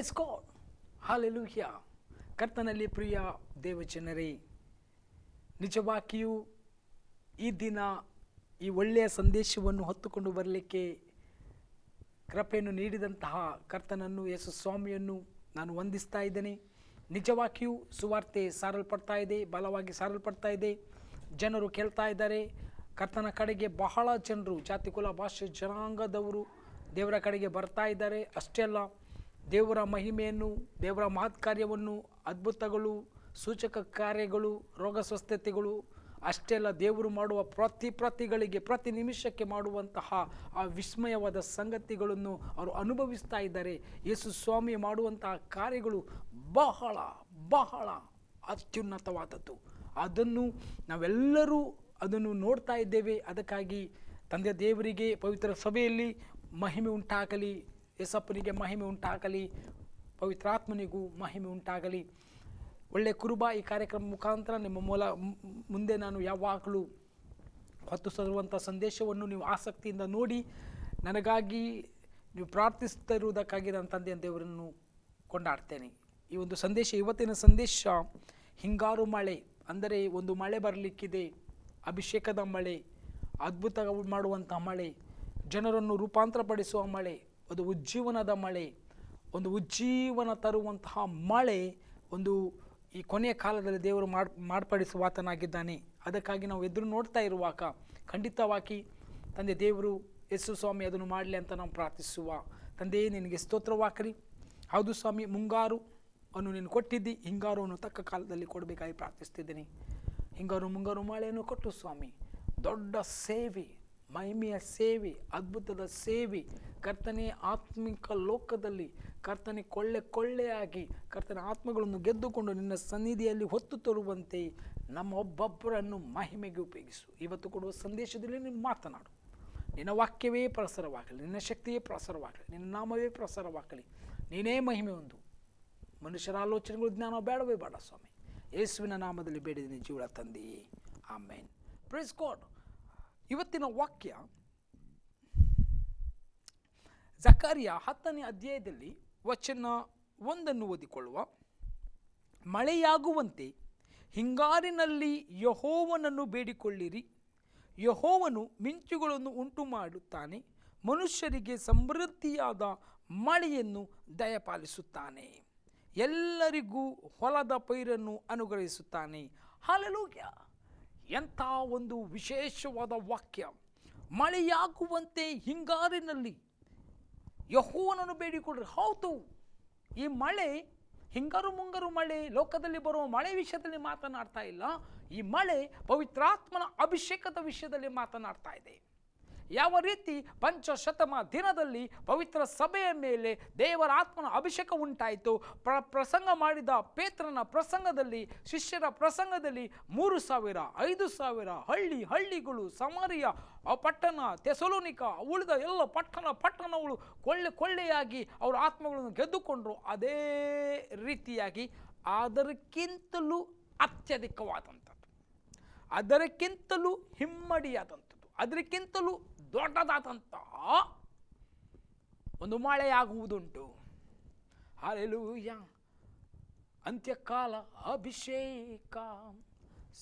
Praise God, hallelujah. ಕರ್ತನಲ್ಲಿ ಪ್ರಿಯ ದೇವಜನರೇ, ನಿಜವಾಗಿಯೂ ಈ ದಿನ ಈ ಒಳ್ಳೆಯ ಸಂದೇಶವನ್ನು ಹೊತ್ತುಕೊಂಡು ಬರಲಿಕ್ಕೆ ಕೃಪೆಯನ್ನು ನೀಡಿದಂತಹ ಕರ್ತನನ್ನು, ಯೇಸು ಸ್ವಾಮಿಯನ್ನು ನಾನು ವಂದಿಸ್ತಾ ಇದ್ದೇನೆ. ನಿಜವಾಗಿಯೂ ಸುವಾರ್ತೆ ಸಾರಲ್ಪಡ್ತಾ ಇದೆ, ಬಲವಾಗಿ ಸಾರಲ್ಪಡ್ತಾ ಇದೆ. ಜನರು ಕೇಳ್ತಾ ಇದ್ದಾರೆ. ಕರ್ತನ ಕಡೆಗೆ ಬಹಳ ಜನರು, ಜಾತಿ ಕುಲ ಭಾಷೆ ಜನಾಂಗದವರು ದೇವರ ಕಡೆಗೆ ಬರ್ತಾ ಇದ್ದಾರೆ. ಅಷ್ಟೇ ಅಲ್ಲ, ದೇವರ ಮಹಿಮೆಯನ್ನು, ದೇವರ ಮಹತ್ ಕಾರ್ಯವನ್ನು, ಅದ್ಭುತಗಳು, ಸೂಚಕ ಕಾರ್ಯಗಳು, ರೋಗ ಸ್ವಸ್ಥತೆಗಳು, ಅಷ್ಟೇ ಅಲ್ಲ, ದೇವರು ಮಾಡುವ ಪ್ರತಿಗಳಿಗೆ ಪ್ರತಿ ನಿಮಿಷಕ್ಕೆ ಮಾಡುವಂತಹ ಆ ವಿಸ್ಮಯವಾದ ಸಂಗತಿಗಳನ್ನು ಅವರು ಅನುಭವಿಸ್ತಾ ಇದ್ದಾರೆ. ಯೇಸು ಸ್ವಾಮಿ ಮಾಡುವಂತಹ ಕಾರ್ಯಗಳು ಬಹಳ ಬಹಳ ಅತ್ಯುನ್ನತವಾದದ್ದು. ಅದನ್ನು ನಾವೆಲ್ಲರೂ ಅದನ್ನು ನೋಡ್ತಾ ಇದ್ದೇವೆ. ಅದಕ್ಕಾಗಿ ತಂದೆ ದೇವರಿಗೆ, ಪವಿತ್ರ ಸಭೆಯಲ್ಲಿ ಮಹಿಮೆ ಉಂಟಾಗಲಿ, ಯೇಸಪ್ಪನಿಗೆ ಮಹಿಮೆ ಉಂಟಾಗಲಿ, ಪವಿತ್ರಾತ್ಮನಿಗೂ ಮಹಿಮೆ ಉಂಟಾಗಲಿ. ಒಳ್ಳೆಯ ಕುರುಬ ಈ ಕಾರ್ಯಕ್ರಮ ಮುಖಾಂತರ ನಿಮ್ಮ ಮುಂದೆ ನಾನು ಯಾವಾಗಲೂ ಹೊತ್ತು ತರುವಂಥ ಸಂದೇಶವನ್ನು ನೀವು ಆಸಕ್ತಿಯಿಂದ ನೋಡಿ ನನಗಾಗಿ ನೀವು ಪ್ರಾರ್ಥಿಸ್ತಾ ಇರುವುದಕ್ಕಾಗಿ ನಾನು ತಂದೆಯ ದೇವರನ್ನು ಕೊಂಡಾಡ್ತೇನೆ. ಈ ಒಂದು ಸಂದೇಶ, ಇವತ್ತಿನ ಸಂದೇಶ ಹಿಂಗಾರು ಮಳೆ, ಅಂದರೆ ಒಂದು ಮಳೆ ಬರಲಿಕ್ಕಿದೆ, ಅಭಿಷೇಕದ ಮಳೆ, ಅದ್ಭುತ ಮಾಡುವಂಥ ಮಳೆ, ಜನರನ್ನು ರೂಪಾಂತರಪಡಿಸುವ ಮಳೆ, ಒಂದು ಉಜ್ಜೀವನದ ಮಳೆ, ಒಂದು ಉಜ್ಜೀವನ ತರುವಂತಹ ಮಳೆ ಒಂದು ಈ ಕೊನೆಯ ಕಾಲದಲ್ಲಿ ದೇವರು ಮಾರ್ಪಡಿಸುವಾತನಾಗಿದ್ದಾನೆ. ಅದಕ್ಕಾಗಿ ನಾವು ಎದುರು ನೋಡ್ತಾ ಇರುವಾಗ ಖಂಡಿತವಾಗಿ ತಂದೆ ದೇವರು, ಯೇಸು ಸ್ವಾಮಿ ಅದನ್ನು ಮಾಡಲಿ ಅಂತ ನಾವು ಪ್ರಾರ್ಥಿಸುವ. ತಂದೆಯೇ, ನಿನಗೆ ಸ್ತೋತ್ರವಾಗಲಿ. ಹೌದು ಸ್ವಾಮಿ, ಮುಂಗಾರು ಅನ್ನು ನೀನು ಕೊಟ್ಟಿದ್ದಿ, ಹಿಂಗಾರುವನ್ನು ತಕ್ಕ ಕಾಲದಲ್ಲಿ ಕೊಡಬೇಕಾಗಿ ಪ್ರಾರ್ಥಿಸ್ತಿದ್ದೀನಿ. ಮುಂಗಾರು ಮಳೆಯನ್ನು ಕೊಟ್ಟು ಸ್ವಾಮಿ, ದೊಡ್ಡ ಸೇವೆ, ಮಹಿಮೆಯ ಸೇವೆ, ಅದ್ಭುತದ ಸೇವೆ, ಕರ್ತನೆ ಆತ್ಮಿಕ ಲೋಕದಲ್ಲಿ ಕರ್ತನೆ ಕೊಳ್ಳೆಯಾಗಿ ಕರ್ತನ ಆತ್ಮಗಳನ್ನು ಗೆದ್ದುಕೊಂಡು ನಿನ್ನ ಸನ್ನಿಧಿಯಲ್ಲಿ ಹೊತ್ತು ತರುವಂತೆ ನಮ್ಮ ಒಬ್ಬೊಬ್ಬರನ್ನು ಮಹಿಮೆಗೆ ಉಪಯೋಗಿಸು. ಇವತ್ತು ಕೊಡುವ ಸಂದೇಶದಲ್ಲಿ ನೀನು ಮಾತನಾಡು. ನಿನ್ನ ವಾಕ್ಯವೇ ಪ್ರಸಾರವಾಗಲಿ, ನಿನ್ನ ಶಕ್ತಿಯೇ ಪ್ರಸಾರವಾಗಲಿ, ನಿನ್ನ ನಾಮವೇ ಪ್ರಸಾರವಾಗಲಿ. ನೀನೇ ಮಹಿಮೆ ಹೊಂದು. ಮನುಷ್ಯರ ಆಲೋಚನೆಗಳು, ಜ್ಞಾನ ಬೇಡವೇ ಬೇಡ ಸ್ವಾಮಿ. ಯೇಸುವಿನ ನಾಮದಲ್ಲಿ ಬೇಡಿದ್ದೀನಿ ಜೀವನ ತಂದೆಯೇ, ಆಮೇನ್. Praise God. ಇವತ್ತಿನ ವಾಕ್ಯ ಜಕರ್ಯ 10ನೇ ಅಧ್ಯಾಯದಲ್ಲಿ ವಚನ 1 ಓದಿಕೊಳ್ಳುವ. ಮಳೆಯಾಗುವಂತೆ ಹಿಂಗಾರಿನಲ್ಲಿ ಯೆಹೋವನನ್ನು ಬೇಡಿಕೊಳ್ಳಿರಿ. ಯೆಹೋವನು ಮಿಂಚುಗಳನ್ನು ಉಂಟು ಮಾಡುತ್ತಾನೆ, ಮನುಷ್ಯರಿಗೆ ಸಮೃದ್ಧಿಯಾದ ಮಳೆಯನ್ನು ದಯಪಾಲಿಸುತ್ತಾನೆ, ಎಲ್ಲರಿಗೂ ಹೊಲದ ಪೈರನ್ನು ಅನುಗ್ರಹಿಸುತ್ತಾನೆ. ಹಲ್ಲೆಲೂಯಾ. ಎಂಥ ಒಂದು ವಿಶೇಷವಾದ ವಾಕ್ಯ. ಮಳೆಯಾಗುವಂತೆ ಹಿಂಗಾರಿನಲ್ಲಿ ಯೆಹೋವನನ್ನು ಬೇಡಿಕೊಳ್ಳ್ರಿ. ಹೌದು, ಈ ಮಳೆ ಹಿಂಗಾರು ಮುಂಗಾರು ಮಳೆ, ಲೋಕದಲ್ಲಿ ಬರುವ ಮಳೆ ವಿಷಯದಲ್ಲಿ ಮಾತನಾಡ್ತಾ ಇಲ್ಲ. ಈ ಮಳೆ ಪವಿತ್ರಾತ್ಮನ ಅಭಿಷೇಕದ ವಿಷಯದಲ್ಲಿ ಮಾತನಾಡ್ತಾ ಇದೆ. ಯಾವ ರೀತಿ ಪಂಚಶತಮ ದಿನದಲ್ಲಿ ಪವಿತ್ರ ಸಭೆಯ ಮೇಲೆ ದೇವರ ಆತ್ಮನ ಅಭಿಷೇಕ ಉಂಟಾಯಿತು. ಪ್ರಸಂಗ ಮಾಡಿದ ಪೇತ್ರನ ಪ್ರಸಂಗದಲ್ಲಿ, ಶಿಷ್ಯರ ಪ್ರಸಂಗದಲ್ಲಿ 3,000, 5,000 ಹಳ್ಳಿಗಳು, ಸಮಾರಿಯ ಪಟ್ಟಣ, ಥೆಸಲೋನಿಕ, ಉಳಿದ ಎಲ್ಲ ಪಟ್ಟಣಗಳು ಕೊಳ್ಳೆಯಾಗಿ ಅವರ ಆತ್ಮಗಳನ್ನು ಗೆದ್ದುಕೊಂಡ್ರು. ಅದೇ ರೀತಿಯಾಗಿ ಅದಕ್ಕಿಂತಲೂ ಅತ್ಯಧಿಕವಾದಂಥದ್ದು, ಅದಕ್ಕಿಂತಲೂ ಹಿಮ್ಮಡಿಯಾದಂಥದ್ದು, ಅದಕ್ಕಿಂತಲೂ ದೊಡ್ಡದಾದಂತಹ ಒಂದು ಮಳೆಯಾಗುವುದುಂಟು. ಹಲ್ಲೆಲೂಯಾ. ಅಂತ್ಯಕಾಲ ಅಭಿಷೇಕ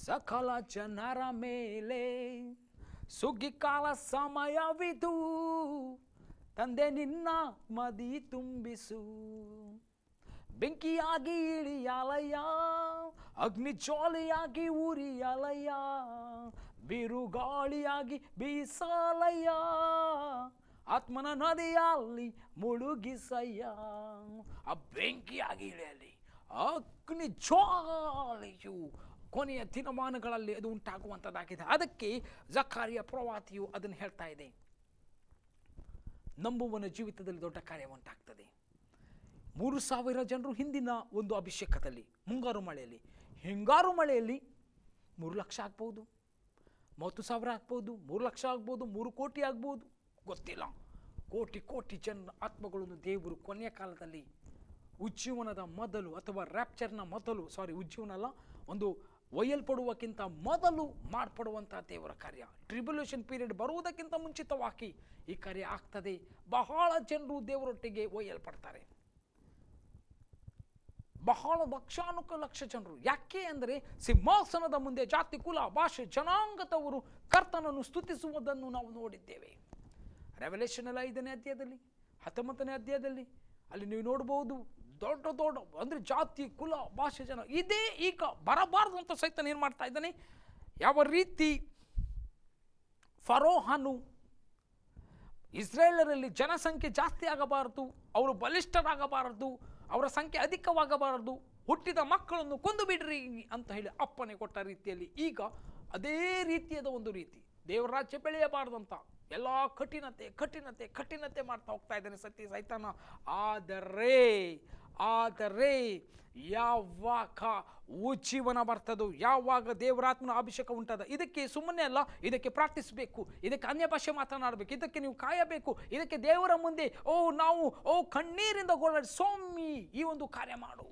ಸಕಲ ಜನರ ಮೇಲೆ, ಸುಗ್ಗಿಕಾಲ ಸಮಯವಿದು, ತಂದೆ ನಿನ್ನ ಮದಿ ತುಂಬಿಸು. ಬೆಂಕಿಯಾಗಿ ಇಳಿಯಲಯ್ಯ, ಅಗ್ನಿ ಜ್ವಾಲೆಯಾಗಿ ಉರಿಯಲಯ್ಯ, ಬಿರುಗಾಳಿಯಾಗಿ ಬೀಸಲಯ್ಯ, ಆತ್ಮನ ನದಿಯಲ್ಲಿ ಮುಳುಗಿಸಯ್ಯ. ಆ ಬೆಂಕಿಯಾಗಿ ಇಳಿಯಲಿ, ಅಗ್ನಿ ಜ್ವಾಲೆಯು ಕೊನೆಯ ದಿನಮಾನಗಳಲ್ಲಿ ಅದು ಉಂಟಾಗುವಂಥದ್ದಾಗಿದೆ. ಅದಕ್ಕೆ ಜಕರ್ಯ ಪ್ರವಾದಿಯು ಅದನ್ನು ಹೇಳ್ತಾ ಇದೆ. ನಂಬುವನ ಜೀವಿತದಲ್ಲಿ ದೊಡ್ಡ ಕಾರ್ಯ ಉಂಟಾಗ್ತದೆ. 3,000 ಜನರು ಹಿಂದಿನ ಒಂದು ಅಭಿಷೇಕದಲ್ಲಿ, ಮುಂಗಾರು ಮಳೆಯಲ್ಲಿ, ಹಿಂಗಾರು ಮಳೆಯಲ್ಲಿ 3 ಲಕ್ಷ ಆಗ್ಬೋದು, 30,000 ಆಗ್ಬೋದು, 3 ಲಕ್ಷ ಆಗ್ಬೋದು, 3 ಕೋಟಿ ಆಗ್ಬೋದು, ಗೊತ್ತಿಲ್ಲ. ಕೋಟಿ ಜನರ ಆತ್ಮಗಳನ್ನು ದೇವರು ಕೊನೆಯ ಕಾಲದಲ್ಲಿ ಉಜ್ಜೀವನದ ಮೊದಲು ಅಥವಾ ರ್ಯಾಪ್ಚರ್ನ ಮೊದಲು, ಉಜ್ಜೀವನ ಅಲ್ಲ, ಒಂದು ಒಯ್ಯಲ್ಪಡುವಕ್ಕಿಂತ ಮೊದಲು ಮಾರ್ಪಡುವಂಥ ದೇವರ ಕಾರ್ಯ. ಟ್ರಿಬ್ಯುಲೇಷನ್ ಪೀರಿಯಡ್ ಬರುವುದಕ್ಕಿಂತ ಮುಂಚಿತವಾಗಿ ಈ ಕಾರ್ಯ ಆಗ್ತದೆ. ಬಹಳ ಜನರು ದೇವರೊಟ್ಟಿಗೆ ಒಯ್ಯಲ್ಪಡ್ತಾರೆ. ಬಹಳ ಲಕ್ಷಾನುಲಕ್ಷ ಜನರು. ಯಾಕೆ ಅಂದರೆ ಸಿಂಹಾಸನದ ಮುಂದೆ ಜಾತಿ, ಕುಲ, ಭಾಷೆ, ಜನಾಂಗದವರು ಕರ್ತನನ್ನು ಸ್ತುತಿಸುವುದನ್ನು ನಾವು ನೋಡಿದ್ದೇವೆ. ರೆವಲ್ಯೂಷನ್ 5ನೇ ಅಧ್ಯಾಯದಲ್ಲಿ 19ನೇ ಅಧ್ಯಾಯದಲ್ಲಿ ಅಲ್ಲಿ ನೀವು ನೋಡ್ಬೋದು. ದೊಡ್ಡ ದೊಡ್ಡ ಅಂದರೆ ಜಾತಿ, ಕುಲ, ಭಾಷೆ, ಜನ ಇದೇ ಈಗ ಬರಬಾರ್ದು ಅಂತ ಸೈತಾನ ಏನು ಮಾಡ್ತಾ ಇದ್ದಾನೆ. ಯಾವ ರೀತಿ ಫರೋಹನು ಇಸ್ರೇಲರಲ್ಲಿ ಜನಸಂಖ್ಯೆ ಜಾಸ್ತಿ ಆಗಬಾರದು, ಅವರು ಬಲಿಷ್ಠರಾಗಬಾರದು, ಅವರ ಸಂಖ್ಯೆ ಅಧಿಕವಾಗಬಾರದು, ಹುಟ್ಟಿದ ಮಕ್ಕಳನ್ನು ಕೊಂದು ಬಿಡ್ರಿ ಅಂತ ಹೇಳಿ ಅಪ್ಪನೆ ಕೊಟ್ಟ ರೀತಿಯಲ್ಲಿ ಈಗ ಅದೇ ರೀತಿಯಾದ ಒಂದು ರೀತಿ ದೇವರ ರಾಜ್ಯ ಬೆಳೆಯಬಾರ್ದಂತ ಎಲ್ಲ ಕಠಿಣತೆ ಕಠಿಣತೆ ಕಠಿಣತೆ ಮಾಡ್ತಾ ಹೋಗ್ತಾ ಇದ್ದಾನೆ ಸೈತಾನ. ಆದರೆ ಯಾವಾಗ ಉಜ್ಜೀವನ ಬರ್ತದೋ, ಯಾವಾಗ ದೇವರಾತ್ಮನ ಅಭಿಷೇಕ ಉಂಟದ, ಇದಕ್ಕೆ ಸುಮ್ಮನೆ ಅಲ್ಲ, ಇದಕ್ಕೆ ಪ್ರಾರ್ಥಿಸಬೇಕು, ಇದಕ್ಕೆ ಅನ್ಯ ಭಾಷೆ ಮಾತನಾಡಬೇಕು, ಇದಕ್ಕೆ ನೀವು ಕಾಯಬೇಕು, ಇದಕ್ಕೆ ದೇವರ ಮುಂದೆ ನಾವು ಕಣ್ಣೀರಿಂದ ಗೋಳಾಡಿ ಸ್ವಾಮಿ ಈ ಒಂದು ಕಾರ್ಯ ಮಾಡು.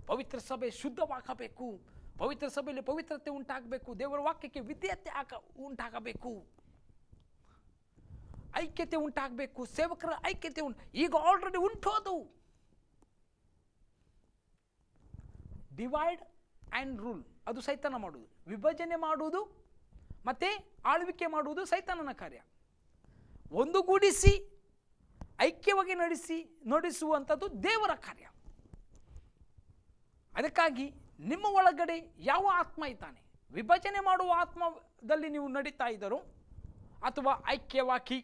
ಪವಿತ್ರ ಸಭೆ ಶುದ್ಧವಾಗಬೇಕು, ಪವಿತ್ರ ಸಭೆಯಲ್ಲಿ ಪವಿತ್ರತೆ ಉಂಟಾಗಬೇಕು, ದೇವರ ವಾಕ್ಯಕ್ಕೆ ವಿಧೇಯತೆ ಉಂಟಾಗಬೇಕು, ಐಕ್ಯತೆ ಉಂಟಾಗಬೇಕು, ಸೇವಕರ ಐಕ್ಯತೆ ಈಗ ಆಲ್ರೆಡಿ ಉಂಟು. ಅದು ಡಿವೈಡ್ ಆ್ಯಂಡ್ ರೂಲ್ ಅದು ಸೈತಾನ ಮಾಡುವುದು, ವಿಭಜನೆ ಮಾಡುವುದು ಮತ್ತು ಆಳ್ವಿಕೆ ಮಾಡುವುದು ಸೈತಾನನ ಕಾರ್ಯ. ಒಂದುಗೂಡಿಸಿ ಐಕ್ಯವಾಗಿ ನಡೆಸುವಂಥದ್ದು ದೇವರ ಕಾರ್ಯ. ಅದಕ್ಕಾಗಿ ನಿಮ್ಮ ಒಳಗಡೆ ಯಾವ ಆತ್ಮ ಇದ್ದಾನೆ, ವಿಭಜನೆ ಮಾಡುವ ಆತ್ಮದಲ್ಲಿ ನೀವು ನಡೀತಾ ಇದ್ದರು ಅಥವಾ ಐಕ್ಯವಾಗಿ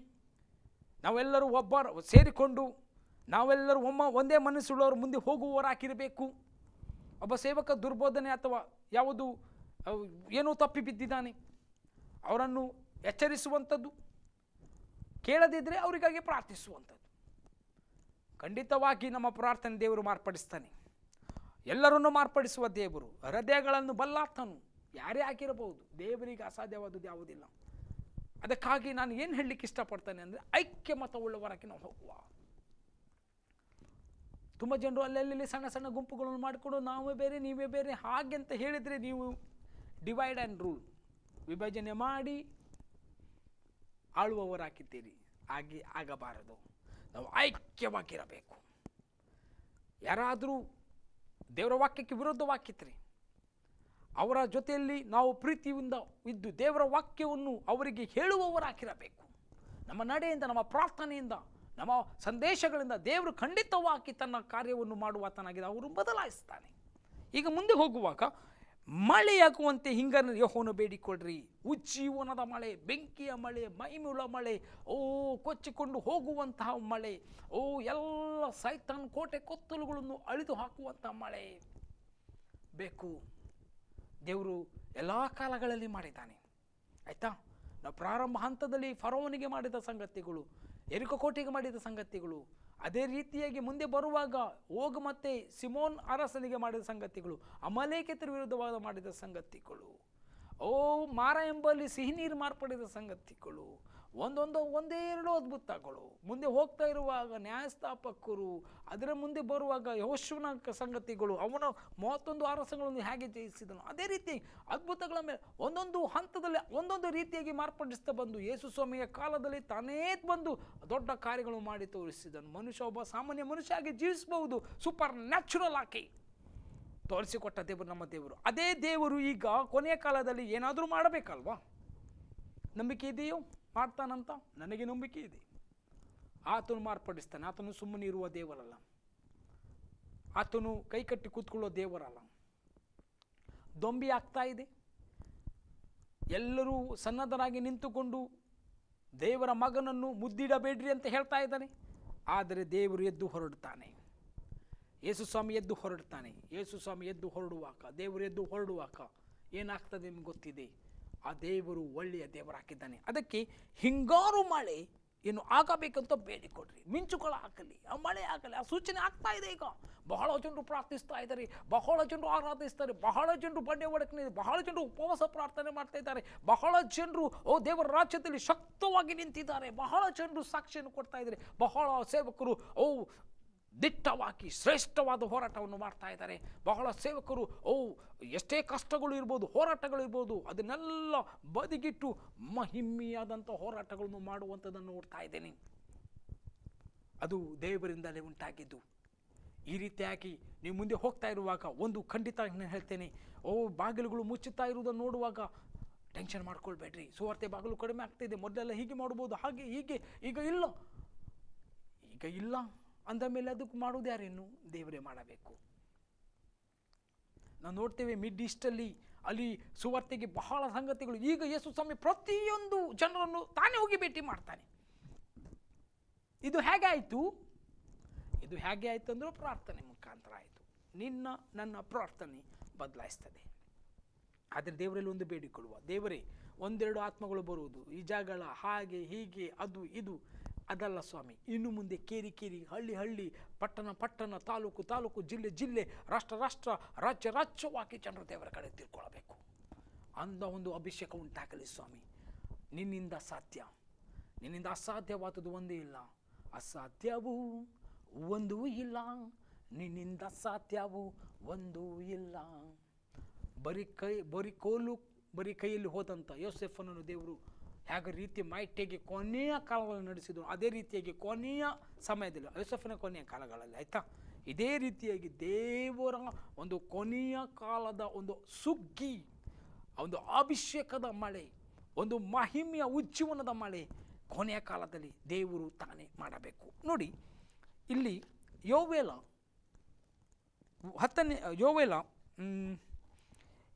ನಾವೆಲ್ಲರೂ ಒಬ್ಬರು ಸೇರಿಕೊಂಡು ನಾವೆಲ್ಲರೂ ಒಂದೇ ಮನಸ್ಸುಳ್ಳವರು ಮುಂದೆ ಹೋಗುವವರಾಗಿರಬೇಕು. ಒಬ್ಬ ಸೇವಕ ದುರ್ಬೋಧನೆ ಅಥವಾ ಯಾವುದು ಏನೋ ತಪ್ಪಿ ಬಿದ್ದಿದ್ದಾನೆ ಅವರನ್ನು ಎಚ್ಚರಿಸುವಂಥದ್ದು, ಕೇಳದಿದ್ದರೆ ಅವರಿಗಾಗಿ ಪ್ರಾರ್ಥಿಸುವಂಥದ್ದು. ಖಂಡಿತವಾಗಿ ನಮ್ಮ ಪ್ರಾರ್ಥನೆ ದೇವರು ಮಾರ್ಪಡಿಸ್ತಾನೆ, ಎಲ್ಲರನ್ನು ಮಾರ್ಪಡಿಸುವ ದೇವರು. ಹೃದಯಗಳನ್ನು ಬಲ್ಲಾತನು ಯಾರೇ ಆಗಿರಬಹುದು, ದೇವರಿಗೆ ಅಸಾಧ್ಯವಾದದ್ದು ಯಾವುದಿಲ್ಲ. ಅದಕ್ಕಾಗಿ ನಾನು ಏನು ಹೇಳಲಿಕ್ಕೆ ಇಷ್ಟಪಡ್ತೇನೆ ಅಂದರೆ ಐಕ್ಯ ಮತವುಳ್ಳವರಾಗಿ ನಾವು ಹೋಗುವ. ತುಂಬ ಜನರು ಅಲ್ಲಲ್ಲಿ ಸಣ್ಣ ಸಣ್ಣ ಗುಂಪುಗಳನ್ನು ಮಾಡಿಕೊಂಡು ನಾವೇ ಬೇರೆ ನೀವೇ ಬೇರೆ ಹಾಗೆ ಅಂತ ಹೇಳಿದರೆ ನೀವು ಡಿವೈಡ್ ಆ್ಯಂಡ್ ರೂಲ್, ವಿಭಜನೆ ಮಾಡಿ ಆಳುವವರಾಗಿದ್ದೀರಿ. ಹಾಗೆ ಆಗಬಾರದು, ನಾವು ಐಕ್ಯವಾಗಿರಬೇಕು. ಯಾರಾದರೂ ದೇವರ ವಾಕ್ಯಕ್ಕೆ ವಿರುದ್ಧವಾಗಿದ್ದರೆ ಅವರ ಜೊತೆಯಲ್ಲಿ ನಾವು ಪ್ರೀತಿಯಿಂದ ಇದ್ದು ದೇವರ ವಾಕ್ಯವನ್ನು ಅವರಿಗೆ ಹೇಳುವವರಾಗಿರಬೇಕು. ನಮ್ಮ ನಡೆಯಿಂದ, ನಮ್ಮ ಪ್ರಾರ್ಥನೆಯಿಂದ, ನಮ್ಮ ಸಂದೇಶಗಳಿಂದ ದೇವರು ಖಂಡಿತವಾಗಿ ತನ್ನ ಕಾರ್ಯವನ್ನು ಮಾಡುವಾತನಾಗಿದೆ, ಅವರು ಬದಲಾಯಿಸ್ತಾನೆ. ಈಗ ಮುಂದೆ ಹೋಗುವಾಗ ಮಳೆಯಾಗುವಂತೆ ಹಿಂಗನ್ನು ಯೆಹೋವನು ಬೇಡಿಕೊಳ್ಳ್ರಿ. ಉಜ್ಜೀವನದ ಮಳೆ, ಬೆಂಕಿಯ ಮಳೆ, ಮಹಿಮೆಯುಳ್ಳ ಮಳೆ, ಕೊಚ್ಚಿಕೊಂಡು ಹೋಗುವಂತಹ ಮಳೆ, ಎಲ್ಲ ಸೈತಾನ್ ಕೋಟೆ ಕೊತ್ತಲುಗಳನ್ನು ಅಳಿದು ಹಾಕುವಂತಹ ಮಳೆ ಬೇಕು. ದೇವರು ಎಲ್ಲ ಕಾಲಗಳಲ್ಲಿ ಮಾಡಿದ್ದಾನೆ. ಆಯಿತಾ, ನಾವು ಪ್ರಾರಂಭ ಹಂತದಲ್ಲಿ ಫರೋವನಿಗೆ ಮಾಡಿದ ಸಂಗತಿಗಳು, ಎರಿಕೋ ಕೋಟೆಗೆ ಮಾಡಿದ ಸಂಗತಿಗಳು, ಅದೇ ರೀತಿಯಾಗಿ ಮುಂದೆ ಬರುವಾಗ ಓಗ್ ಮತ್ತು ಸಿಮೋನ್ ಅರಸನಿಗೆ ಮಾಡಿದ ಸಂಗತಿಗಳು, ಅಮಲೇಕೆತರ ವಿರುದ್ಧವಾದ ಮಾಡಿದ ಸಂಗತಿಗಳು, ಮಾರ ಎಂಬಲ್ಲಿ ಸಿಹಿ ನೀರು ಮಾರ್ಪಡಿದ ಸಂಗತಿಗಳು, ಒಂದೇ ಎರಡು ಅದ್ಭುತಗಳು. ಮುಂದೆ ಹೋಗ್ತಾ ಇರುವಾಗ ನ್ಯಾಯಸ್ಥಾಪಕರು, ಅದರ ಮುಂದೆ ಬರುವಾಗ ಯೆಹೋಶುವನ ಸಂಗತಿಗಳು, ಅವನ 31 ಅರಸಗಳನ್ನು ಹೇಗೆ ಜಯಿಸಿದನು, ಅದೇ ರೀತಿ ಅದ್ಭುತಗಳ ಮೇಲೆ ಒಂದೊಂದು ಹಂತದಲ್ಲಿ ಒಂದೊಂದು ರೀತಿಯಾಗಿ ಮಾರ್ಪಡಿಸ್ತಾ ಬಂದು ಯೇಸು ಸ್ವಾಮಿಯ ಕಾಲದಲ್ಲಿ ತಾನೇ ಬಂದು ದೊಡ್ಡ ಕಾರ್ಯಗಳು ಮಾಡಿ ತೋರಿಸಿದನು. ಮನುಷ್ಯ ಒಬ್ಬ ಸಾಮಾನ್ಯ ಮನುಷ್ಯ ಆಗಿ ಜೀವಿಸಬಹುದು, ಸೂಪರ್ ನ್ಯಾಚುರಲ್ ಆಗಿ ತೋರಿಸಿಕೊಟ್ಟ ದೇವರು ನಮ್ಮ ದೇವರು. ಅದೇ ದೇವರು ಈಗ ಕೊನೆಯ ಕಾಲದಲ್ಲಿ ಏನಾದರೂ ಮಾಡಬೇಕಲ್ವಾ? ನಂಬಿಕೆ ಇದೆಯೋ ಮಾಡ್ತಾನಂತ? ನನಗೆ ನಂಬಿಕೆ ಇದೆ. ಆತನು ಮಾರ್ಪಡಿಸ್ತಾನೆ. ಆತನು ಸುಮ್ಮನೆ ಇರುವ ದೇವರಲ್ಲ, ಆತನು ಕೈಕಟ್ಟಿ ಕೂತ್ಕೊಳ್ಳೋ ದೇವರಲ್ಲ. ದೊಂಬಿ ಆಗ್ತಾ ಇದೆ, ಎಲ್ಲರೂ ಸನ್ನದ್ಧರಾಗಿ ನಿಂತುಕೊಂಡು ದೇವರ ಮಗನನ್ನು ಮುದ್ದಿಡಬೇಡ್ರಿ ಅಂತ ಹೇಳ್ತಾ ಇದ್ದಾನೆ. ಆದರೆ ದೇವರು ಎದ್ದು ಹೊರಡ್ತಾನೆ, ಯೇಸು ಸ್ವಾಮಿ ಎದ್ದು ಹೊರಡ್ತಾನೆ. ಯೇಸು ಸ್ವಾಮಿ ಎದ್ದು ಹೊರಡುವಾಗ, ದೇವರು ಎದ್ದು ಹೊರಡುವಾಗ ಏನಾಗ್ತದೆ ನಿಮ್ಗೆ ಗೊತ್ತಿದೆ. ಆ ದೇವರು ಒಳ್ಳೆಯ ದೇವರಾಗಿದ್ದಾನೆ. ಅದಕ್ಕೆ ಹಿಂಗಾರು ಮಳೆ ಏನು ಆಗಬೇಕಂತ ಬೇಡಿಕೊಡ್ರಿ. ಮಿಂಚುಗಳು ಆಗಲಿ, ಆ ಮಳೆ ಆಗಲಿ, ಆ ಸೂಚನೆ ಆಗ್ತಾ ಇದೆ. ಈಗ ಬಹಳ ಜನರು ಪ್ರಾರ್ಥಿಸ್ತಾ ಇದ್ದಾರೆ, ಬಹಳ ಜನರು ಆರಾಧಿಸ್ತಾರೆ, ಬಹಳ ಜನರು ಬಂಡೆ ಒಡಕನೆ, ಬಹಳ ಜನರು ಉಪವಾಸ ಪ್ರಾರ್ಥನೆ ಮಾಡ್ತಾ ಇದ್ದಾರೆ, ಬಹಳ ಜನರು ದೇವರ ರಾಜ್ಯದಲ್ಲಿ ಶಕ್ತವಾಗಿ ನಿಂತಿದ್ದಾರೆ, ಬಹಳ ಜನರು ಸಾಕ್ಷಿಯನ್ನು ಕೊಡ್ತಾ ಇದ್ದಾರೆ, ಬಹಳ ಸೇವಕರು ದಿಟ್ಟವಾಗಿ ಶ್ರೇಷ್ಠವಾದ ಹೋರಾಟವನ್ನು ಮಾಡ್ತಾ ಇದ್ದಾರೆ. ಬಹಳ ಸೇವಕರು ಎಷ್ಟೇ ಕಷ್ಟಗಳು ಇರ್ಬೋದು, ಹೋರಾಟಗಳು ಇರ್ಬೋದು, ಅದನ್ನೆಲ್ಲ ಬದಿಗಿಟ್ಟು ಮಹಿಮೆಯಾದಂಥ ಹೋರಾಟಗಳನ್ನು ಮಾಡುವಂಥದ್ದನ್ನು ನೋಡ್ತಾ ಇದ್ದೇನೆ. ಅದು ದೇವರಿಂದಲೇ ಉಂಟಾಗಿದ್ದು. ಈ ರೀತಿಯಾಗಿ ನೀವು ಮುಂದೆ ಹೋಗ್ತಾ ಇರುವಾಗ ಒಂದು ಖಂಡಿತ ನಾನು ಹೇಳ್ತೇನೆ, ಬಾಗಿಲುಗಳು ಮುಚ್ಚುತ್ತಾ ಇರುವುದನ್ನು ನೋಡುವಾಗ ಟೆನ್ಷನ್ ಮಾಡ್ಕೊಳ್ಬೇಡ್ರಿ. ಸುವಾರ್ತೆ ಬಾಗಿಲು ಕಡಿಮೆ ಆಗ್ತಾಯಿದೆ, ಮೊದಲೆಲ್ಲ ಹೀಗೆ ಮಾಡ್ಬೋದು, ಹಾಗೆ ಹೀಗೆ, ಈಗ ಇಲ್ಲ ಅಂದ ಮೇಲೆ ಅದಕ್ಕೆ ಮಾಡೋದು ಯಾರೇನು? ದೇವರೇ ಮಾಡಬೇಕು. ನಾವು ನೋಡ್ತೇವೆ ಮಿಡ್ ಈಸ್ಟಲ್ಲಿ ಅಲ್ಲಿ ಸುವಾರ್ತೆಗೆ ಬಹಳ ಸಂಗತಿಗಳು. ಈಗ ಯೇಸು ಸ್ವಾಮಿ ಪ್ರತಿಯೊಂದು ಜನರನ್ನು ತಾನೇ ಹೋಗಿ ಭೇಟಿ ಮಾಡ್ತಾನೆ. ಇದು ಹೇಗೆ ಆಯಿತು? ಇದು ಹೇಗೆ ಆಯಿತು ಅಂದ್ರೆ ಪ್ರಾರ್ಥನೆ ಮುಖಾಂತರ ಆಯಿತು. ನನ್ನ ಪ್ರಾರ್ಥನೆ ಬದಲಾಯಿಸ್ತದೆ. ಆದರೆ ದೇವರಲ್ಲಿ ಒಂದು ಬೇಡಿಕೊಳ್ಳುವ, ದೇವರೇ ಒಂದೆರಡು ಆತ್ಮಗಳು ಬರುವುದು, ಈ ಜಗಳ ಹಾಗೆ ಹೀಗೆ ಅದು ಇದು ಅದಲ್ಲ ಸ್ವಾಮಿ. ಇನ್ನು ಮುಂದೆ ಕೇರಿ ಹಳ್ಳಿ ಪಟ್ಟಣ ತಾಲೂಕು ಜಿಲ್ಲೆ ರಾಷ್ಟ್ರ ರಾಜ್ಯವಾಗಿ ಜನರು ದೇವರ ಕಡೆ ತಿಳ್ಕೊಳ್ಬೇಕು. ಅಂದ ಒಂದು ಅಭಿಷೇಕ ಉಂಟಾಗಲಿ ಸ್ವಾಮಿ. ನಿನ್ನಿಂದ ಅಸಾಧ್ಯವಾದದ್ದು ಒಂದೇ ಇಲ್ಲ, ಅಸಾಧ್ಯವೂ ಒಂದೂ ಇಲ್ಲ, ನಿನ್ನಿಂದ ಸಾಧ್ಯವೂ ಒಂದೂ ಇಲ್ಲ. ಬರೀ ಕೈಯಲ್ಲಿ ಹೋದಂಥ ಯೋಸೆಫನನ್ನು ದೇವರು ಹೇಗೆ ರೀತಿ ಮೈಟೆಗೆ ಕೊನೆಯ ಕಾಲಗಳಲ್ಲಿ ನಡೆಸಿದರು, ಅದೇ ರೀತಿಯಾಗಿ ಕೊನೆಯ ಸಮಯದಲ್ಲಿ ಯೋಸೆಫನ ಕೊನೆಯ ಕಾಲಗಳಲ್ಲಿ ಆಯಿತಾ, ಇದೇ ರೀತಿಯಾಗಿ ದೇವರ ಒಂದು ಕೊನೆಯ ಕಾಲದ ಒಂದು ಸುಗ್ಗಿ, ಒಂದು ಅಭಿಷೇಕದ ಮಳೆ, ಒಂದು ಮಹಿಮೆಯ ಉಜ್ಜೀವನದ ಮಳೆ ಕೊನೆಯ ಕಾಲದಲ್ಲಿ ದೇವರು ತಾನೇ ಮಾಡಬೇಕು. ನೋಡಿ ಇಲ್ಲಿ ಯೋವೇಲ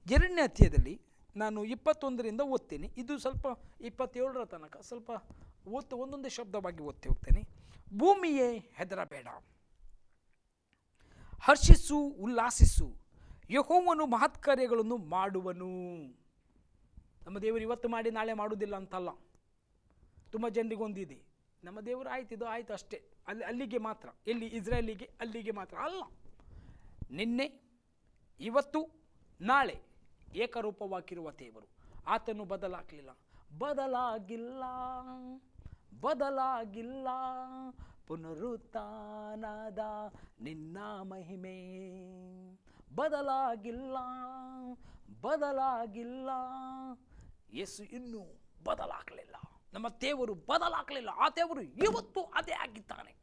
2ನೇ ಅಧ್ಯಾಯದಲ್ಲಿ ನಾನು 21ರಿಂದ ಓದ್ತೇನೆ. ಇದು ಸ್ವಲ್ಪ 27ರ ತನಕ ಸ್ವಲ್ಪ ಒಂದೊಂದೇ ಶಬ್ದವಾಗಿ ಓದ್ತಿ ಹೋಗ್ತೇನೆ. ಭೂಮಿಯೇ ಹೆದರಬೇಡ, ಹರ್ಷಿಸು, ಉಲ್ಲಾಸಿಸು, ಯೆಹೋವನು ಮಹತ್ಕಾರ್ಯಗಳನ್ನು ಮಾಡುವನು. ನಮ್ಮ ದೇವರು ಇವತ್ತು ಮಾಡಿ ನಾಳೆ ಮಾಡುವುದಿಲ್ಲ ಅಂತಲ್ಲ. ತುಂಬ ಜನರಿಗೊಂದಿದೆ, ನಮ್ಮ ದೇವರು ಇದು ಆಯಿತು ಅಷ್ಟೇ, ಅಲ್ಲಿಗೆ ಮಾತ್ರ, ಎಲ್ಲಿ ಇಸ್ರಾಯೇಲಿಗೆ ಅಲ್ಲಿಗೆ ಮಾತ್ರ ಅಲ್ಲ. ನಿನ್ನೆ ಇವತ್ತು ನಾಳೆ ಏಕರೂಪವಾಗಿರುವ ದೇವರು, ಆತನು ಬದಲಾಗಿಲ್ಲ. ಪುನರುತ್ಥಾನದ ನಿನ್ನ ಮಹಿಮೆ ಬದಲಾಗಿಲ್ಲ. ಯೇಸು ಇನ್ನೂ ಬದಲಾಗಲಿಲ್ಲ. ನಮ್ಮ ದೇವರು ಬದಲಾಗಲಿಲ್ಲ. ಆ ದೇವರು ಇವತ್ತು ಅದೇ ಆಗಿದ್ದಾನೆ.